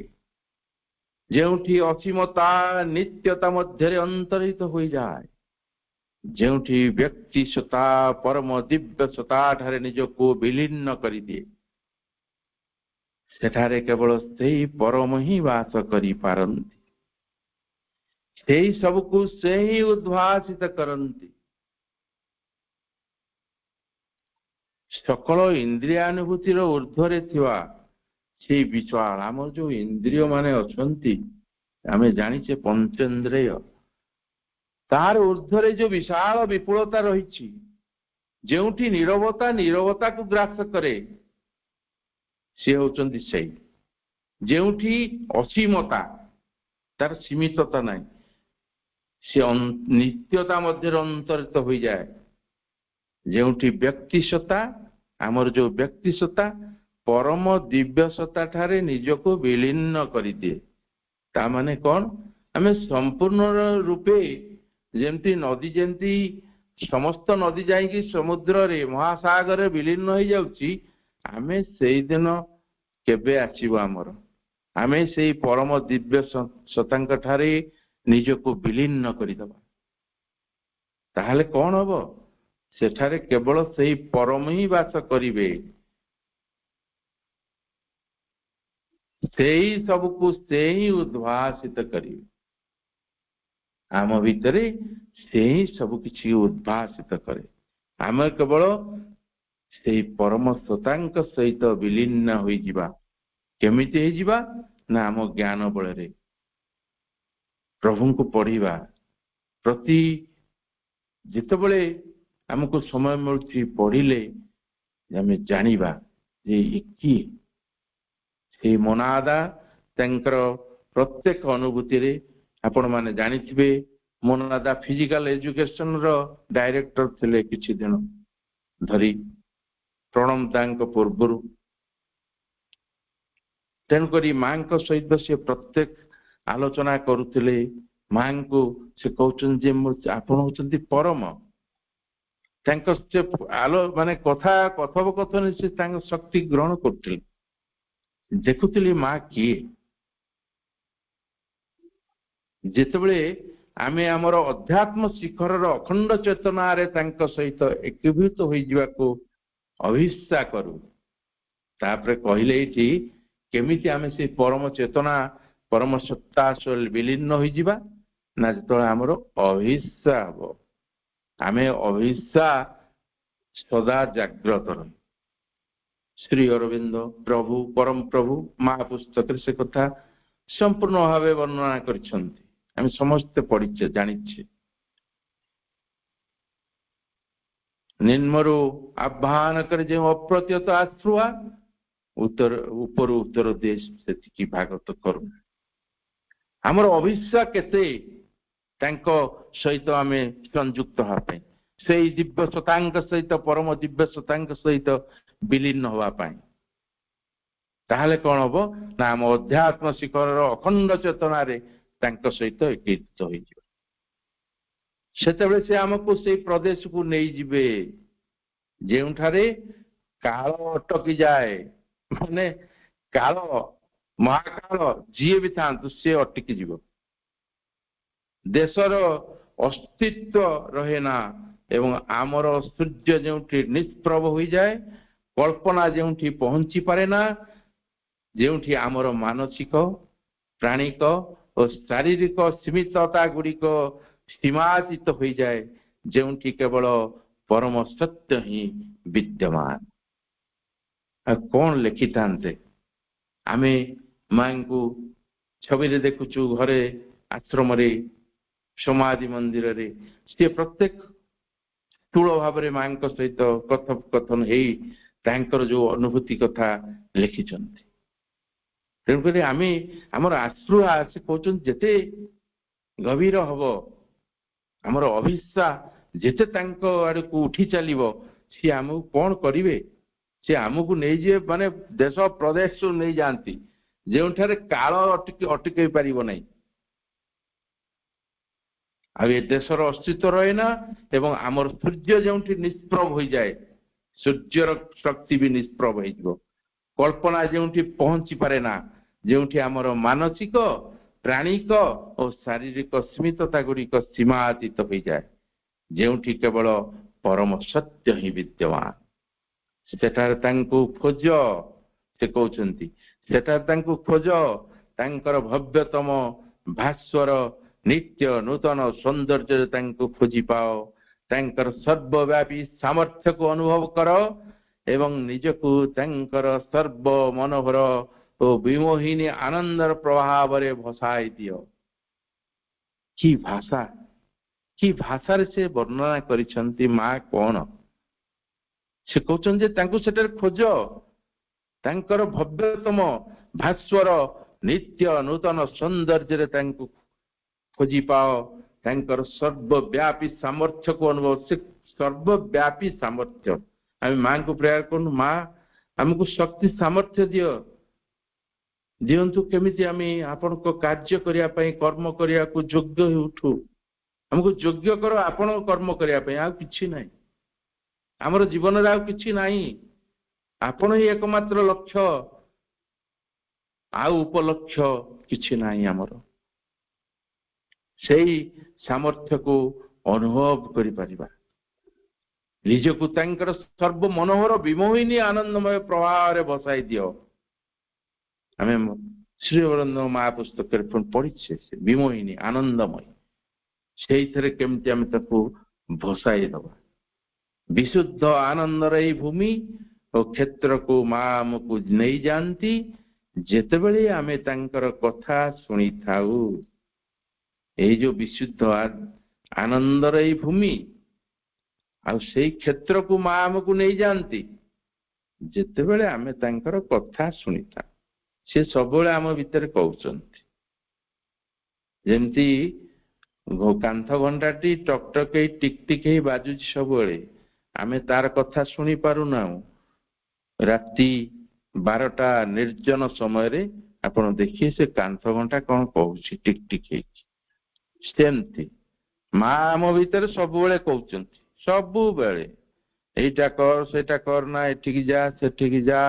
जेउठी असीमता नित्यता मध्य अंतरित हो जाए जेउठी व्यक्ति सता परम दिव्य सता ठारे निज को विलीन करि दिए सेठारे केवल सेही परम ही वास करि पारंती सेही सबको सेही उद्भासित करंती सकल इंद्रियानुभूतिर ऊर्ध्वरे थिवा से विशाल आम जो इंद्रिय माने अछंती आमे जानिचे पंचेंद्रिय तार ऊर्ध्वरे जो विशाल विपुलता रही जेउठी नीरवता को ग्रास करे से होचंती सही जेउठी असीमता तार सीमितता नहीं से नित्यता मध्य अंतरित हो जाए जेउठी व्यक्तिसत्ता आमर जो व्यक्तिसत्ता परम दिव्य सत्ता ठारे निजको विलीन करि दिए ता माने कौन आमे संपूर्ण रूपे जेमती नदी जेमती समस्त नदी जाइकी समुद्र रे महासागर विलीन हो जाउची आमे सेई दिन केबे आसीबो आमर आमे सेई परम दिव्य सत्तांक ठारे निजको विलीन करि दबा ताहाले कौन हबो सेठारे केवल सेही परम ही वास करिवे सेही सबको सेही उद्भासित करिवे आम भितरे सेही सब किछि उद्भासित करे आम केवल सेही परम सतांक सहित विलीन होई जिबा केमिति होई जिबा ना आम ज्ञान बଳରେ प्रभु को पढ़िबा प्रति जितेबले आमको समय मिलुछि पढ़िले आमे जानिबा जे किए ସେଇ ମୋନାଦା ତାଙ୍କର ପ୍ରତ୍ୟେକ ଅନୁଭୂତିରେ ଆପଣ ମାନେ ଜାଣିଥିବେ ମୋନାଦା ଫିଜିକାଲ ଏଜୁକେସନ ର ଡାଇରେକ୍ଟର ଥିଲେ କିଛି ଦିନ ଧରି ପ୍ରଣମ ଦାଙ୍କ ପୂର୍ବରୁ। ତେଣୁକରି ମାଙ୍କ ସହିତ ସେ ପ୍ରତ୍ୟେକ ଆଲୋଚନା କରୁଥିଲେ। ମାଙ୍କୁ ସେ କହୁଛନ୍ତି ଯେ ଆପଣ ହଉଛନ୍ତି ପରମ। ତାଙ୍କ ସେ ମାନେ କଥୋପକଥନ ସେ ତାଙ୍କ ଶକ୍ତି ଗ୍ରହଣ କରୁଥିଲେ। ଦେଖୁଥିଲି ମା କିଏ। ଯେତେବେଳେ ଆମେ ଆମର ଅଧ୍ୟାତ୍ମ ଶିଖରର ଅଖଣ୍ଡ ଚେତନାରେ ତାଙ୍କ ସହିତ ଏକୀଭୂତ ହୋଇଯିବାକୁ ଅଭିଷ୍ଠା କରୁ, ତାପରେ କହିଲେ ଏଇଠି କେମିତି ଆମେ ସେ ପରମ ଚେତନା ପରମ ସତ୍ତା ବିଲୀନ ହୋଇଯିବା ନା ଯେତେବେଳେ ଆମର ଅଭିଷ୍ଠା ହବ। ଆମେ ଅଭିଷ୍ଠା ସଦା ଜାଗ୍ରତ ରହି। ଶ୍ରୀ ଅରବିନ୍ଦ ପ୍ରଭୁ ପରମ ପ୍ରଭୁ ମା ପୁସ୍ତକରେ ସେ କଥା ସମ୍ପୂର୍ଣ୍ଣ ଭାବେ ବର୍ଣ୍ଣନା କରିଛନ୍ତି। ଆମେ ସମସ୍ତେ ପଢିଛେ ଜାଣିଛେ। ନିମ୍ନରୁ ଆହ୍ୱାନ କରି ଯେଉଁ ଅପ୍ରତ୍ୟତ ଆଶ୍ରୁଆ ଉପରୁ ଉତ୍ତର ଦେଶ ସେତିକି ଭାଗତ କରୁନା। ଆମର ଅଭିଷ୍ଠା କେତେ ତାଙ୍କ ସହିତ ଆମେ ସଂଯୁକ୍ତ ହେବା ପାଇଁ, ସେଇ ଦିବ୍ୟ ସତାଙ୍କ ସହିତ ପରମ ଦିବ୍ୟ ସତାଙ୍କ ସହିତ ବିଲୀନ ହେବା ପାଇଁ। ତାହେଲେ କଣ ହବ ନା ଆମ ଅଧ୍ୟାତ୍ମ ଶିଖରର ଅଖଣ୍ଡ ଚେତନାରେ ତାଙ୍କ ସହିତ ଏକୀଭୂତ ହୋଇଯିବ। ସେତେବେଳେ ସେ ଆମକୁ ସେଇ ପ୍ରଦେଶକୁ ନେଇଯିବେ ଯେଉଁଠାରେ କାଳ ଅଟକି ଯାଏ। ମାନେ କାଳ ମହାକାଳ ଯିଏ ବି ଥାଆନ୍ତୁ ସେ ଅଟକି ଯିବ। ଦେଶର ଅସ୍ତିତ୍ୱ ରହେ ନା ଏବଂ ଆମର ସୂର୍ଯ୍ୟ ଯେଉଁଠି ନିଷ୍ପ୍ରଭ ହୋଇଯାଏ, କଳ୍ପନା ଯେଉଁଠି ପହଞ୍ଚି ପାରେ ନା, ଯେଉଁଠି ଆମର ମାନସିକ ପ୍ରାଣିକ ଓ ଶାରୀରିକ ସୀମିତତା ଗୁଡ଼ିକ ସୀମାତୀତ ହୋଇଯାଏ, ଯେଉଁଠି କେବଳ ପରମ ସତ୍ୟ ହିଁ ବିଦ୍ୟମାନ। ଆଉ କଣ ଲେଖିଥାନ୍ତେ? ଆମେ ମାଙ୍କୁ ଛବିରେ ଦେଖୁଛୁ, ଘରେ ଆଶ୍ରମରେ ସମାଧି ମନ୍ଦିରରେ ସେ ପ୍ରତ୍ୟେକ ସ୍ଥୂଳ ଭାବରେ ମାଙ୍କ ସହିତ କଥୋପକଥନ ହେଇ ତାଙ୍କର ଯୋଉ ଅନୁଭୂତି କଥା ଲେଖିଛନ୍ତି। ତେଣୁକରି ଆମେ ଆମର ଆଶ୍ରୁଆ ସେ କହୁଛନ୍ତି ଯେତେ ଗଭୀର ହବ, ଆମର ଅଭିଷ୍ଠା ଯେତେ ତାଙ୍କ ଆଡକୁ ଉଠି ଚାଲିବ, ସିଏ ଆମକୁ କଣ କରିବେ? ସେ ଆମକୁ ନେଇଯିବେ, ମାନେ ଦେଶ ପ୍ରଦେଶକୁ ନେଇଯାଆନ୍ତି ଯେଉଁଠାରେ କାଳ ଅଟକେଇ ପାରିବ ନାହିଁ। ଆଉ ଏ ଦେଶର ଅସ୍ତିତ୍ୱ ରହେ ନା ଏବଂ ଆମର ସୂର୍ଯ୍ୟ ଯେଉଁଠି ନିଷ୍ପ୍ରଭ ହୋଇଯାଏ, ସୂର୍ଯ୍ୟର ଶକ୍ତି ବି ନିଷ୍ପ୍ରଭ ହେଇଯିବ। କଳ୍ପନା ଯେଉଁଠି ପହଞ୍ଚି ପାରେ ନା, ଯେଉଁଠି ଆମର ମାନସିକ ପ୍ରାଣିକ ଓ ଶାରୀରିକ ସୀମିତତା ଗୁଡ଼ିକ ସୀମାତୀତ ହୋଇଯାଏ, ଯେଉଁଠି କେବଳ ପରମ ସତ୍ୟ ହିଁ ବିଦ୍ୟମାନ। ସେଠାରେ ତାଙ୍କୁ ଖୋଜ, ସେ କହୁଛନ୍ତି ସେଠାରେ ତାଙ୍କୁ ଖୋଜ, ତାଙ୍କର ଭବ୍ୟତମ ଭାସ୍ୱର ନିତ୍ୟ ନୂତନ ସୌନ୍ଦର୍ଯ୍ୟରେ ତାଙ୍କୁ ଖୋଜି ପାଅ, ତାଙ୍କର ସର୍ବବ୍ୟାପୀ ସାମର୍ଥ୍ୟକୁ ଅନୁଭବ କର ଏବଂ ନିଜକୁ ତାଙ୍କର ସର୍ବ ମନୋହର ଓ ବିମୋହିନୀ ଆନନ୍ଦର ପ୍ରଭାବରେ ଭସାଇ ଦିଅ। କି ଭାଷା, କି ଭାଷାରେ ସେ ବର୍ଣ୍ଣନା କରିଛନ୍ତି ମା କଣ? ସେ କହୁଛନ୍ତି ଯେ ତାଙ୍କୁ ସେଠାରେ ଖୋଜ, ତାଙ୍କର ଭବ୍ୟତମ ଭାସ୍ୱର ନିତ୍ୟ ନୂତନ ସୌନ୍ଦର୍ଯ୍ୟରେ ତାଙ୍କୁ ଖୋଜି ପାଅ, ତାଙ୍କର ସର୍ବବ୍ୟାପୀ ସାମର୍ଥ୍ୟକୁ ଅନୁଭବ। ସେ ସର୍ବବ୍ୟାପୀ ସାମର୍ଥ୍ୟ। ଆମେ ମାଙ୍କୁ ପ୍ରେୟାର କରୁନୁ, ମା ଆମକୁ ଶକ୍ତି ସାମର୍ଥ୍ୟ ଦିଅନ୍ତୁ, କେମିତି ଆମେ ଆପଣଙ୍କ କାର୍ଯ୍ୟ କରିବା ପାଇଁ, କର୍ମ କରିବାକୁ ଯୋଗ୍ୟ ହୋଇ ଉଠୁ। ଆମକୁ ଯୋଗ୍ୟ କର ଆପଣଙ୍କ କର୍ମ କରିବା ପାଇଁ, ଆଉ କିଛି ନାହିଁ। ଆମର ଜୀବନରେ ଆଉ କିଛି ନାହିଁ, ଆପଣ ହିଁ ଏକମାତ୍ର ଲକ୍ଷ୍ୟ, ଆଉ ଉପଲକ୍ଷ୍ୟ କିଛି ନାହିଁ ଆମର। ସେଇ ସାମର୍ଥ୍ୟକୁ ଅନୁଭବ କରିପାରିବା, ନିଜକୁ ତାଙ୍କର ସର୍ବ ମନୋହର ବିମୋହିନୀ ଆନନ୍ଦମୟ ପ୍ରଭାବରେ ବସାଇ ଦିଅ। ଆମେ ଶ୍ରୀ ଅରବିନ୍ଦ ମା ପୁସ୍ତକରେ ପଢିଛେ ସେ ବିମୋହିନୀ ଆନନ୍ଦମୟ, ସେଇଥିରେ କେମିତି ଆମେ ତାକୁ ଭସାଇ ଦେବା। ବିଶୁଦ୍ଧ ଆନନ୍ଦର ଏଇ ଭୂମି ଓ କ୍ଷେତ୍ରକୁ ମା ଆମକୁ ନେଇଯାଆନ୍ତି ଯେତେବେଳେ ଆମେ ତାଙ୍କର କଥା ଶୁଣିଥାଉ। ଏଇ ଯୋଉ ବିଶୁଦ୍ଧ ଆନନ୍ଦର ଏଇ ଭୂମି ଆଉ ସେଇ କ୍ଷେତ୍ରକୁ ମା ଆମକୁ ନେଇଯାଆନ୍ତି ଯେତେବେଳେ ଆମେ ତାଙ୍କର କଥା ଶୁଣିଥାଉ। ସେ ସବୁବେଳେ ଆମ ଭିତରେ କହୁଛନ୍ତି। ଯେମିତି କାନ୍ଥ ଘଣ୍ଟାଟି ଟକ୍ ଟକ୍ ହେଇ ଟିକ୍ ଟିକ୍ ହେଇ ବାଜୁଛି ସବୁବେଳେ, ଆମେ ତାର କଥା ଶୁଣି ପାରୁନାହୁଁ। ରାତି 12ଟା ନିର୍ଜନ ସମୟରେ ଆପଣ ଦେଖିବେ ସେ କାନ୍ଥ ଘଣ୍ଟା କଣ କହୁଛି ଟିକ୍ ଟିକ୍ ହେଇକି। ସେମିତି ମା ଆମ ଭିତରେ ସବୁବେଳେ କହୁଛନ୍ତି, ସବୁବେଳେ ଏଇଟା କର ସେଇଟା କର ନା, ଏଠିକି ଯା ସେଠିକି ଯା,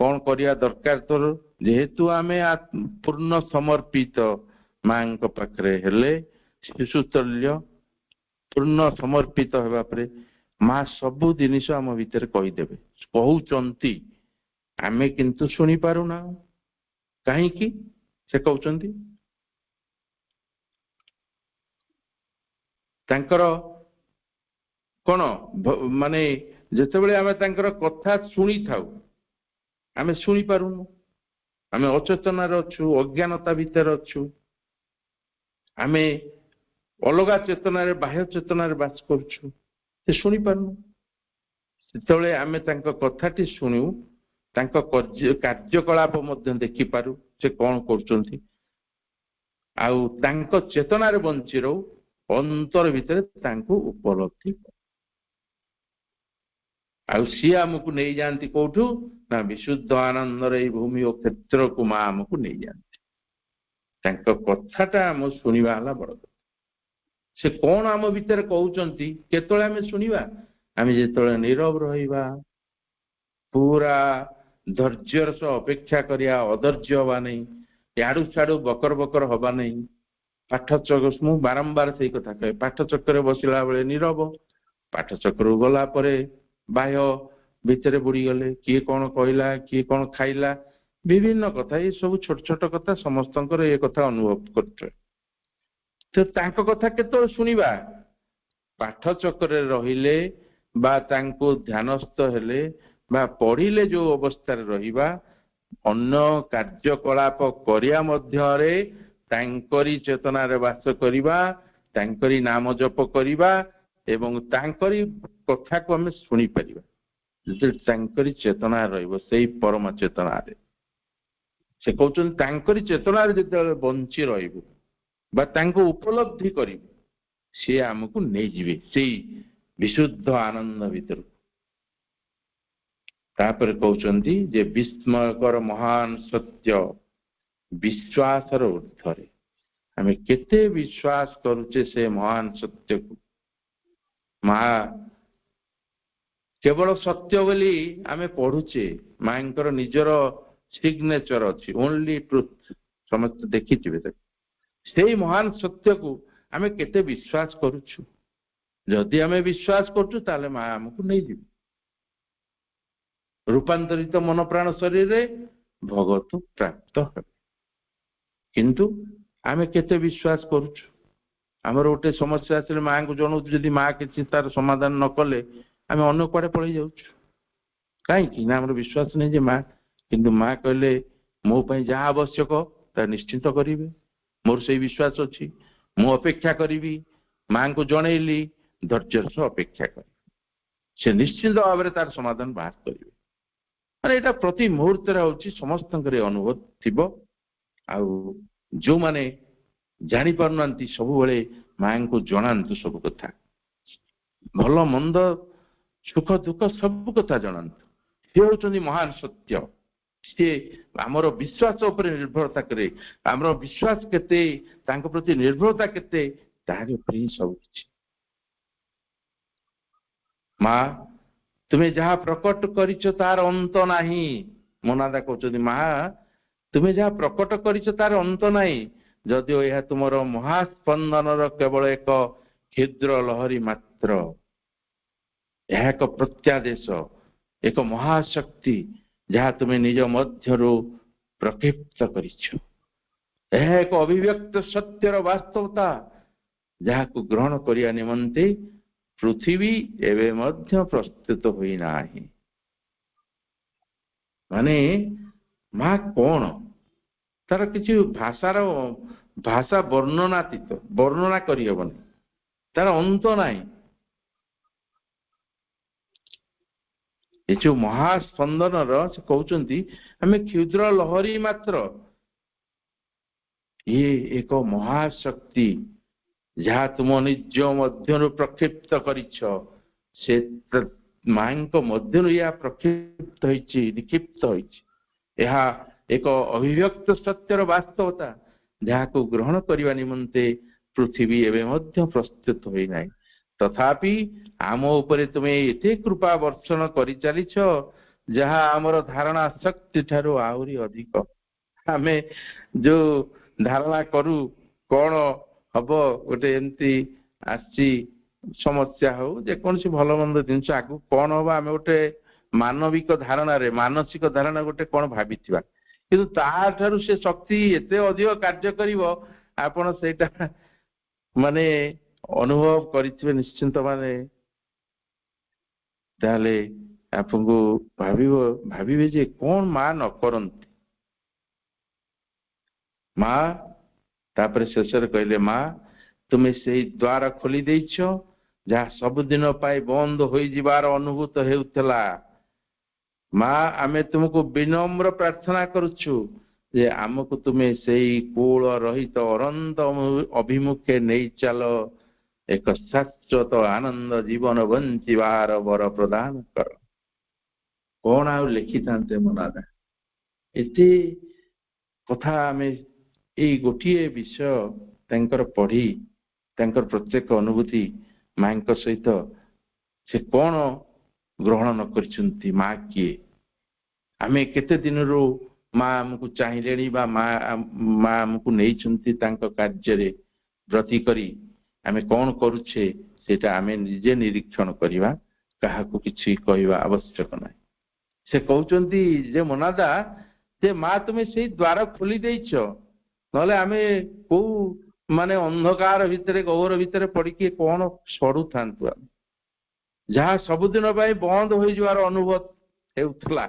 କଣ କରିବା ଦରକାର ତୋର। ଯେହେତୁ ଆମେ ପୂର୍ଣ୍ଣ ସମର୍ପିତ ମାଙ୍କ ପାଖରେ ହେଲେ, ଶିଶୁ ତୁଲ୍ୟ ପୂର୍ଣ୍ଣ ସମର୍ପିତ ହେବା ପରେ ମା ସବୁ ଜିନିଷ ଆମ ଭିତରେ କହିଦେବେ, କହୁଛନ୍ତି। ଆମେ କିନ୍ତୁ ଶୁଣି ପାରୁନାହୁଁ। କାହିଁକି ସେ କହୁଛନ୍ତି? ତାଙ୍କର କଣ ମାନେ ଯେତେବେଳେ ଆମେ ତାଙ୍କର କଥା ଶୁଣିଥାଉ ଆମେ ଶୁଣିପାରୁନୁ। ଆମେ ଅଚେତନାରେ ଅଛୁ, ଅଜ୍ଞାନତା ଭିତରେ ଅଛୁ। ଆମେ ଅଲଗା ଚେତନାରେ, ବାହ୍ୟ ଚେତନାରେ ବାସ କରୁଛୁ, ସେ ଶୁଣିପାରୁନୁ। ସେତେବେଳେ ଆମେ ତାଙ୍କ କଥାଟି ଶୁଣୁ, ତାଙ୍କ କାର୍ଯ୍ୟକଳାପ ମଧ୍ୟ ଦେଖିପାରୁ, ସେ କଣ କରୁଛନ୍ତି। ଆଉ ତାଙ୍କ ଚେତନାରେ ବଞ୍ଚି ରହୁ, ଅନ୍ତର ଭିତରେ ତାଙ୍କୁ ଉପଲବ୍ଧି। ଆଉ ସିଏ ଆମକୁ ନେଇଯାଆନ୍ତି କୋଉଠୁ ନା ବିଶୁଦ୍ଧ ଆନନ୍ଦର ଏଇ ଭୂମି ଓ କ୍ଷେତ୍ରକୁ ମା ଆମକୁ ନେଇଯାଆନ୍ତି। ତାଙ୍କ କଥାଟା ଆମ ଶୁଣିବା ହେଲା ବଡ କଥା। ସେ କଣ ଆମ ଭିତରେ କହୁଛନ୍ତି କେତେବେଳେ ଆମେ ଶୁଣିବା? ଆମେ ଯେତେବେଳେ ନୀରବ ରହିବା, ପୁରା ଧୈର୍ଯ୍ୟର ସହ ଅପେକ୍ଷା କରିବା, ଅଧୈର୍ଯ୍ୟ ହବା ନାହିଁ, ଇଆଡୁ ସିଆଡୁ ବକର ବକର ହବା ନାହିଁ। ପାଠ ମୁଁ ବାରମ୍ବାର ସେଇ କଥା କହେ, ପାଠ ଚକ୍ରରେ ବସିଲା ବେଳେ ନୀରବ, ପାଠ ଚକ୍ରକୁ ଗଲା ପରେ ବାହ୍ୟ ଭିତରେ ବୁଡିଗଲେ, କିଏ କଣ କହିଲା, କିଏ କଣ ଖାଇଲା, ବିଭିନ୍ନ କଥା, ଏ ସବୁ ଛୋଟ ଛୋଟ କଥା ସମସ୍ତଙ୍କର ଏ କଥା ଅନୁଭବ କରୁଥିବେ। ତ ତାଙ୍କ କଥା କେତେବେଳେ ଶୁଣିବା? ପାଠ ଚକ୍ରରେ ରହିଲେ ବା ତାଙ୍କୁ ଧ୍ୟାନସ୍ଥ ହେଲେ ବା ପଢିଲେ ଯୋଉ ଅବସ୍ଥାରେ ରହିବା, ଅନ୍ୟ କାର୍ଯ୍ୟକଳାପ କରିବା ମଧ୍ୟରେ ତାଙ୍କରି ଚେତନାରେ ବାସ କରିବା, ତାଙ୍କରି ନାମ ଜପ କରିବା ଏବଂ ତାଙ୍କରି କଥାକୁ ଆମେ ଶୁଣିପାରିବା। ଯେତେବେଳେ ତାଙ୍କରି ଚେତନା ରହିବ, ସେଇ ପରମ ଚେତନାରେ, ସେ କହୁଛନ୍ତି ତାଙ୍କରି ଚେତନାରେ ଯେତେବେଳେ ବଞ୍ଚି ରହିବୁ ବା ତାଙ୍କୁ ଉପଲବ୍ଧି କରିବୁ, ସିଏ ଆମକୁ ନେଇଯିବେ ସେଇ ବିଶୁଦ୍ଧ ଆନନ୍ଦ ଭିତରକୁ। ତାପରେ କହୁଛନ୍ତି ଯେ ବିସ୍ମୟକର ମହାନ ସତ୍ୟ ବିଶ୍ୱାସର ଉର୍ଦ୍ଧ୍ୱରେ। ଆମେ କେତେ ବିଶ୍ୱାସ କରୁଛେ ସେ ମହାନ ସତ୍ୟକୁ। ମା କେବଳ ସତ୍ୟ ବୋଲି ଆମେ ପଢୁଛେ, ମାଙ୍କର ନିଜର ସିଗ୍ନେଚର ଅଛି, ଓନ୍ଲି ଟ୍ରୁଥ, ସମସ୍ତେ ଦେଖିଥିବେ ତାକୁ। ସେଇ ମହାନ ସତ୍ୟକୁ ଆମେ କେତେ ବିଶ୍ୱାସ କରୁଛୁ? ଯଦି ଆମେ ବିଶ୍ୱାସ କରୁଛୁ ତାହେଲେ ମା ଆମକୁ ନେଇଯିବେ। ରୂପାନ୍ତରିତ ମନ ପ୍ରାଣ ଶରୀରରେ ଭଗତ ପ୍ରାପ୍ତ ହେବେ। କିନ୍ତୁ ଆମେ କେତେ ବିଶ୍ୱାସ କରୁଛୁ? ଆମର ଗୋଟେ ସମସ୍ୟା ଆସିଲେ ମାଙ୍କୁ ଜଣାଉଛୁ, ଯଦି ମା କିଛି ତାର ସମାଧାନ ନ କଲେ ଆମେ ଅନ୍ୟ କୁଆଡେ ପଳେଇ ଯାଉଛୁ। କାହିଁକି ନା ଆମର ବିଶ୍ୱାସ ନାହିଁ ଯେ ମା, କିନ୍ତୁ ମା କହିଲେ ମୋ ପାଇଁ ଯାହା ଆବଶ୍ୟକ ତାହା ନିଶ୍ଚିତ କରିବେ, ମୋର ସେଇ ବିଶ୍ୱାସ ଅଛି। ମୁଁ ଅପେକ୍ଷା କରିବି, ମାଙ୍କୁ ଜଣେଇଲି, ଧୈର୍ଯ୍ୟର ସହ ଅପେକ୍ଷା କରିବି, ସେ ନିଶ୍ଚିତ ଭାବରେ ତାର ସମାଧାନ ବାହାର କରିବେ। ମାନେ ଏଇଟା ପ୍ରତି ମୁହୂର୍ତ୍ତରେ ହଉଛି, ସମସ୍ତଙ୍କର ଅନୁଭବ ଥିବ। ଆଉ ଯୋଉମାନେ ଜାଣିପାରୁନାହାନ୍ତି ସବୁବେଳେ ମାଙ୍କୁ ଜଣାନ୍ତୁ, ସବୁ କଥା, ଭଲ ମନ୍ଦ, ସୁଖ ଦୁଃଖ ସବୁ କଥା ଜଣାନ୍ତୁ। ସେ ହେଉଛନ୍ତି ମହାନ ସତ୍ୟ। ସିଏ ଆମର ବିଶ୍ୱାସ ଉପରେ ନିର୍ଭରତା କରେ। ଆମର ବିଶ୍ୱାସ କେତେ, ତାଙ୍କ ପ୍ରତି ନିର୍ଭରତା କେତେ, ତାହାରି ଉପରେ ହିଁ ସବୁ କିଛି। ମା ତୁମେ ଯାହା ପ୍ରକଟ କରିଛ ତାର ଅନ୍ତ ନାହିଁ। ମନାଦା କହୁଛନ୍ତି ମା ତୁମେ ଯାହା ପ୍ରକଟ କରିଛ ତାର ଅନ୍ତ ନାହିଁ, ଯଦିଓ ଏହା ତୁମର ମହାସ୍ପନ୍ଦନର କେବଳ ଏକ କ୍ଷୁଦ୍ର ଲହରୀ ମାତ୍ର। ଏହା ଏକ ପ୍ରତ୍ୟାଦେଶ, ଏକ ମହାଶକ୍ତି ଯାହା ତୁମେ ନିଜ ମଧ୍ୟରୁ ପ୍ରକ୍ଷିପ୍ତ କରିଛ। ଏହା ଏକ ଅଭିବ୍ୟକ୍ତ ସତ୍ୟର ବାସ୍ତବତା, ଯାହାକୁ ଗ୍ରହଣ କରିବା ନିମନ୍ତେ ପୃଥିବୀ ଏବେ ମଧ୍ୟ ପ୍ରସ୍ତୁତ ହୋଇନାହିଁ। ମାନେ ମା କଣ, ତାର କିଛି ଭାଷା ବର୍ଣ୍ଣନାତୀତ, ବର୍ଣ୍ଣନା କରିହେବନି, ତାର ଅନ୍ତ ନାହିଁ। ଏ ଯୋଉ ମହାସ୍ପନ୍ଦନର ସେ କହୁଛନ୍ତି ଆମେ କ୍ଷୁଦ୍ର ଲହରୀ ମାତ୍ର, ଇଏ ଏକ ମହାଶକ୍ତି ଯାହା ତୁମ ନିଜ ମଧ୍ୟରୁ ପ୍ରକ୍ଷିପ୍ତ କରିଛ। ସେ ମାଙ୍କ ମଧ୍ୟରୁ ଏହା ପ୍ରକ୍ଷିପ୍ତ ହେଇଛି, ନିକ୍ଷିପ୍ତ ହେଇଛି। ଏହା ଏକ ଅଭିବ୍ୟକ୍ତ ସତ୍ୟର ବାସ୍ତବତା ଯାହାକୁ ଗ୍ରହଣ କରିବା ନିମନ୍ତେ ପୃଥିବୀ ଏବେ ମଧ୍ୟ ପ୍ରସ୍ତୁତ ହୋଇନାହିଁ। ତଥାପି ଆମ ଉପରେ ତୁମେ ଏତେ କୃପା ବର୍ଷଣ କରିଚାଲିଛ ଯାହା ଆମର ଧାରଣା ଶକ୍ତି ଠାରୁ ଆହୁରି ଅଧିକ। ଆମେ ଯୋଉ ଧାରଣା କରୁ କଣ ହବ, ଗୋଟେ ଏମିତି ଆସିଛି ସମସ୍ୟା ହଉ ଯେକୌଣସି ଭଲ ମନ୍ଦ ଜିନିଷ ଆଗକୁ କଣ ହବ, ଆମେ ଗୋଟେ ମାନବିକ ଧାରଣାରେ ମାନସିକ ଧାରଣା ଗୋଟେ କଣ ଭାବିଥିବା, କିନ୍ତୁ ତାଠାରୁ ସେ ଶକ୍ତି ଏତେ ଅଧିକ କାର୍ଯ୍ୟ କରିବ ଆପଣ ସେଇଟା ମାନେ ଅନୁଭବ କରିଥିବେ ନିଶ୍ଚିନ୍ତ। ମାନେ ତାହେଲେ ଆପଣଙ୍କୁ ଭାବିବେ ଯେ କଣ ମା ନ କରନ୍ତି। ମା ତାପରେ ଶେଷରେ କହିଲେ, ମା ତୁମେ ସେଇ ଦ୍ୱାର ଖୋଲି ଦେଇଛ ଯାହା ସବୁଦିନ ପାଇଁ ବନ୍ଦ ହୋଇଯିବାର ଅନୁଭୂତ ହେଉଥିଲା। ମା ଆମେ ତୁମକୁ ବିନମ୍ର ପ୍ରାର୍ଥନା କରୁଛୁ ଯେ ଆମକୁ ତୁମେ ସେଇ କୂଳ ରହିତ ଅନନ୍ତ ଅଭିମୁଖେ ନେଇ ଚାଲ, ଏକ ଶାଶ୍ୱତ ଆନନ୍ଦ ଜୀବନ ବଞ୍ଚିବାର ବର ପ୍ରଦାନ କର। କଣ ଆଉ ଲେଖିଥାନ୍ତେ ମନାଦା, ଏତେ କଥା ଆମେ ଏଇ ଗୋଟିଏ ବିଷୟ ତାଙ୍କର ପଢି ତାଙ୍କର ପ୍ରତ୍ୟେକ ଅନୁଭୂତି ମାଙ୍କ ସହିତ ସେ କଣ ଗ୍ରହଣ ନ କରିଛନ୍ତି। ମା କିଏ, ଆମେ କେତେ ଦିନରୁ ମା ଆମକୁ ଚାହିଁଲେଣି ବା ମା ଆମକୁ ନେଇଛନ୍ତି ତାଙ୍କ କାର୍ଯ୍ୟରେ ବ୍ରତୀ କରି ଆମେ କଣ କରୁଛେ ସେଇଟା ଆମେ ନିଜେ ନିରୀକ୍ଷଣ କରିବା, କାହାକୁ କିଛି କହିବା ଆବଶ୍ୟକ ନାହିଁ। ସେ କହୁଛନ୍ତି ଯେ ମନାଦା ଯେ ମା ତୁମେ ସେଇ ଦ୍ୱାର ଖୋଲି ଦେଇଛ, ନହେଲେ ଆମେ କୋଉ ମାନେ ଅନ୍ଧକାର ଭିତରେ ଗହ୍ୱର ଭିତରେ ପଡିକି କଣ ସଢୁଥାନ୍ତୁ। ଆମେ ଯାହା ସବୁଦିନ ପାଇଁ ବନ୍ଦ ହୋଇଯିବାର ଅନୁଭବ ହେଉଥିଲା।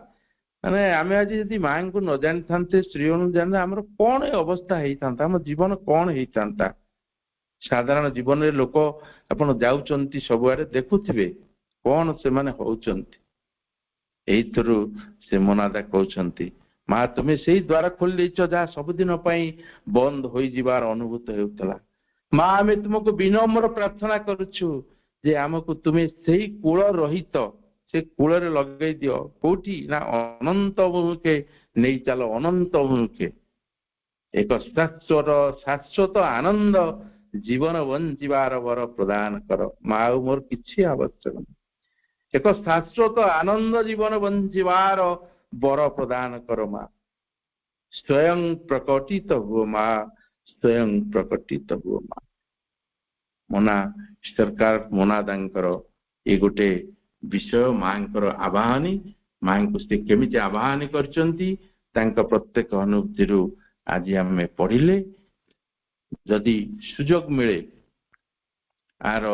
ମାନେ ଆମେ ଆଜି ଯଦି ମାଙ୍କୁ ନ ଜାଣିଥାନ୍ତେ, ସ୍ତ୍ରୀମାନଙ୍କୁ ଜାଣିଲେ ଆମର କଣ ଏ ଅବସ୍ଥା ହେଇଥାନ୍ତା, ଆମ ଜୀବନ କଣ ହେଇଥାନ୍ତା। ସାଧାରଣ ଜୀବନରେ ଲୋକ ଆପଣ ଯାଉଛନ୍ତି ସବୁଆଡେ ଦେଖୁଥିବେ କଣ ସେମାନେ ହଉଛନ୍ତି। ଏଇଥିରୁ ସେ ମନାଦା କହୁଛନ୍ତି, ମା ତୁମେ ସେଇ ଦ୍ୱାର ଖୋଲି ଦେଇଛ ଯାହା ସବୁଦିନ ପାଇଁ ବନ୍ଦ ହୋଇଯିବାର ଅନୁଭୂତ ହେଉଥିଲା। ମା ଆମେ ତୁମକୁ ବିନମ୍ର ପ୍ରାର୍ଥନା କରୁଛୁ ଯେ ଆମକୁ ତୁମେ ସେଇ କୂଳ ରହିତ ସେ କୂଳରେ ଲଗେଇ ଦିଅ। କୋଉଠି ନା ଅନନ୍ତ ଅଭିମୁଖେ ନେଇ ଚାଲ, ଅନନ୍ତ ଅଭିମୁଖେ ଏକ ଶାଶ୍ୱତ ଆନନ୍ଦ ଜୀବନ ବଞ୍ଚିବାର ବର ପ୍ରଦାନ କର। ମା ଆଉ ମୋର କିଛି ଆବଶ୍ୟକ ନାହିଁ, ଏକ ଶାଶ୍ୱତ ଆନନ୍ଦ ଜୀବନ ବଞ୍ଚିବାର ବର ପ୍ରଦାନ କର। ମା ସ୍ୱୟଂ ପ୍ରକଟିତ ହୁଅ, ମା ସ୍ୱୟଂ ପ୍ରକଟିତ ହୁଅ। ମା ମନା ସରକାର ମନାଦାଙ୍କର ଏ ଗୋଟେ ବିଷୟ ମାଙ୍କର ଆବାହନୀ, ମାଙ୍କୁ ସେ କେମିତି ଆବାହନୀ କରିଛନ୍ତି ତାଙ୍କ ପ୍ରତ୍ୟେକ ଅନୁଭୂତିରୁ ଆଜି ଆମେ ପଢିଲେ। ଯଦି ସୁଯୋଗ ମିଳେ ଆର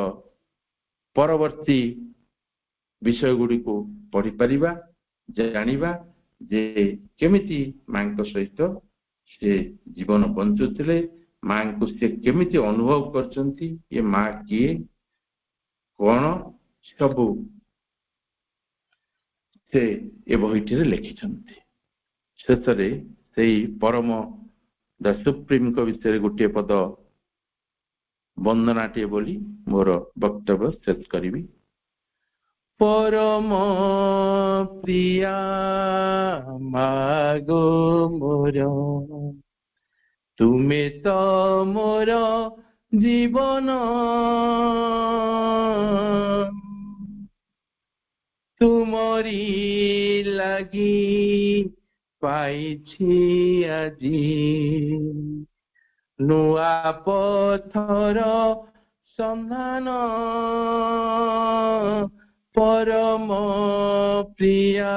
ପରବର୍ତ୍ତୀ ବିଷୟ ଗୁଡ଼ିକୁ ପଢିପାରିବା, ଜାଣିବା ଯେ କେମିତି ମାଙ୍କ ସହିତ ସେ ଜୀବନ ବଞ୍ଚୁଥିଲେ, ମାଙ୍କୁ ସେ କେମିତି ଅନୁଭବ କରିଛନ୍ତି, ଏ ମା କିଏ କଣ ସବୁ ସେ ଏ ବହିଟିରେ ଲେଖିଛନ୍ତି। ଶେଷରେ ସେଇ ପରମ ଦ ସୁପ୍ରିମଙ୍କ ବିଷୟରେ ଗୋଟିଏ ପଦ ବନ୍ଦନାଟିଏ ବୋଲି ମୋର ବକ୍ତବ୍ୟ ଶେଷ କରିବି। ପରମ ପ୍ରିୟା ମାଗୋ ମୋର, ତୁମେ ତ ମୋର ଜୀବନ, ତୁମରି ଲାଗି ପାଇଛି ଆଜି ନୂଆ ପଥର ସନ୍ଧାନ। ପରମ ପ୍ରିୟା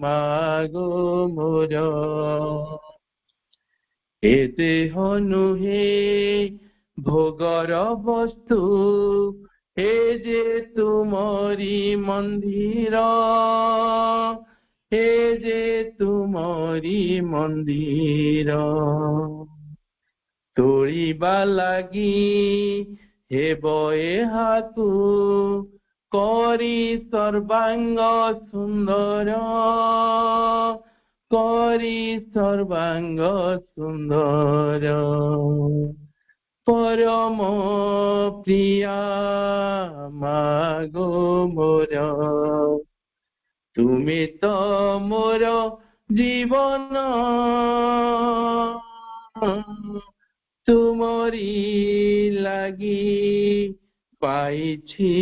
ମାଗୋ ମୋର, ଏ ଦେହ ନୁହେଁ ଭୋଗର ବସ୍ତୁ, ଏ ଯେ ତୁମରି ମନ୍ଦିର, ଏ ଯେ ତୁମରି ମନ୍ଦିର। ତୋଳିବା ଲାଗି ହେବ ଏହାକୁ करी सर्वांग सुंदर करी सर्वांग सुंदर परम प्रिया मागो मोर तुमी तो मोर जीवन तुमरी लगी पाइछि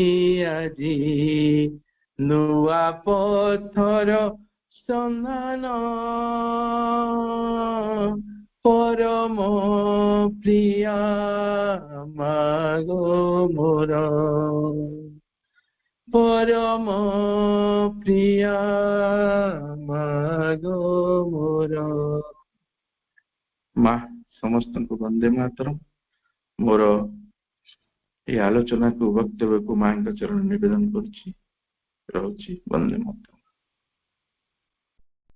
आजी नुआ पथर सन्धान परम प्रिया मागो मोर परम प्रिया मागो मोर माँ समस्त को वंदे मातरम मोर ये आलोचना को वक्तव्य को माँ का चरण निवेदन करुछि वंदे मातरम।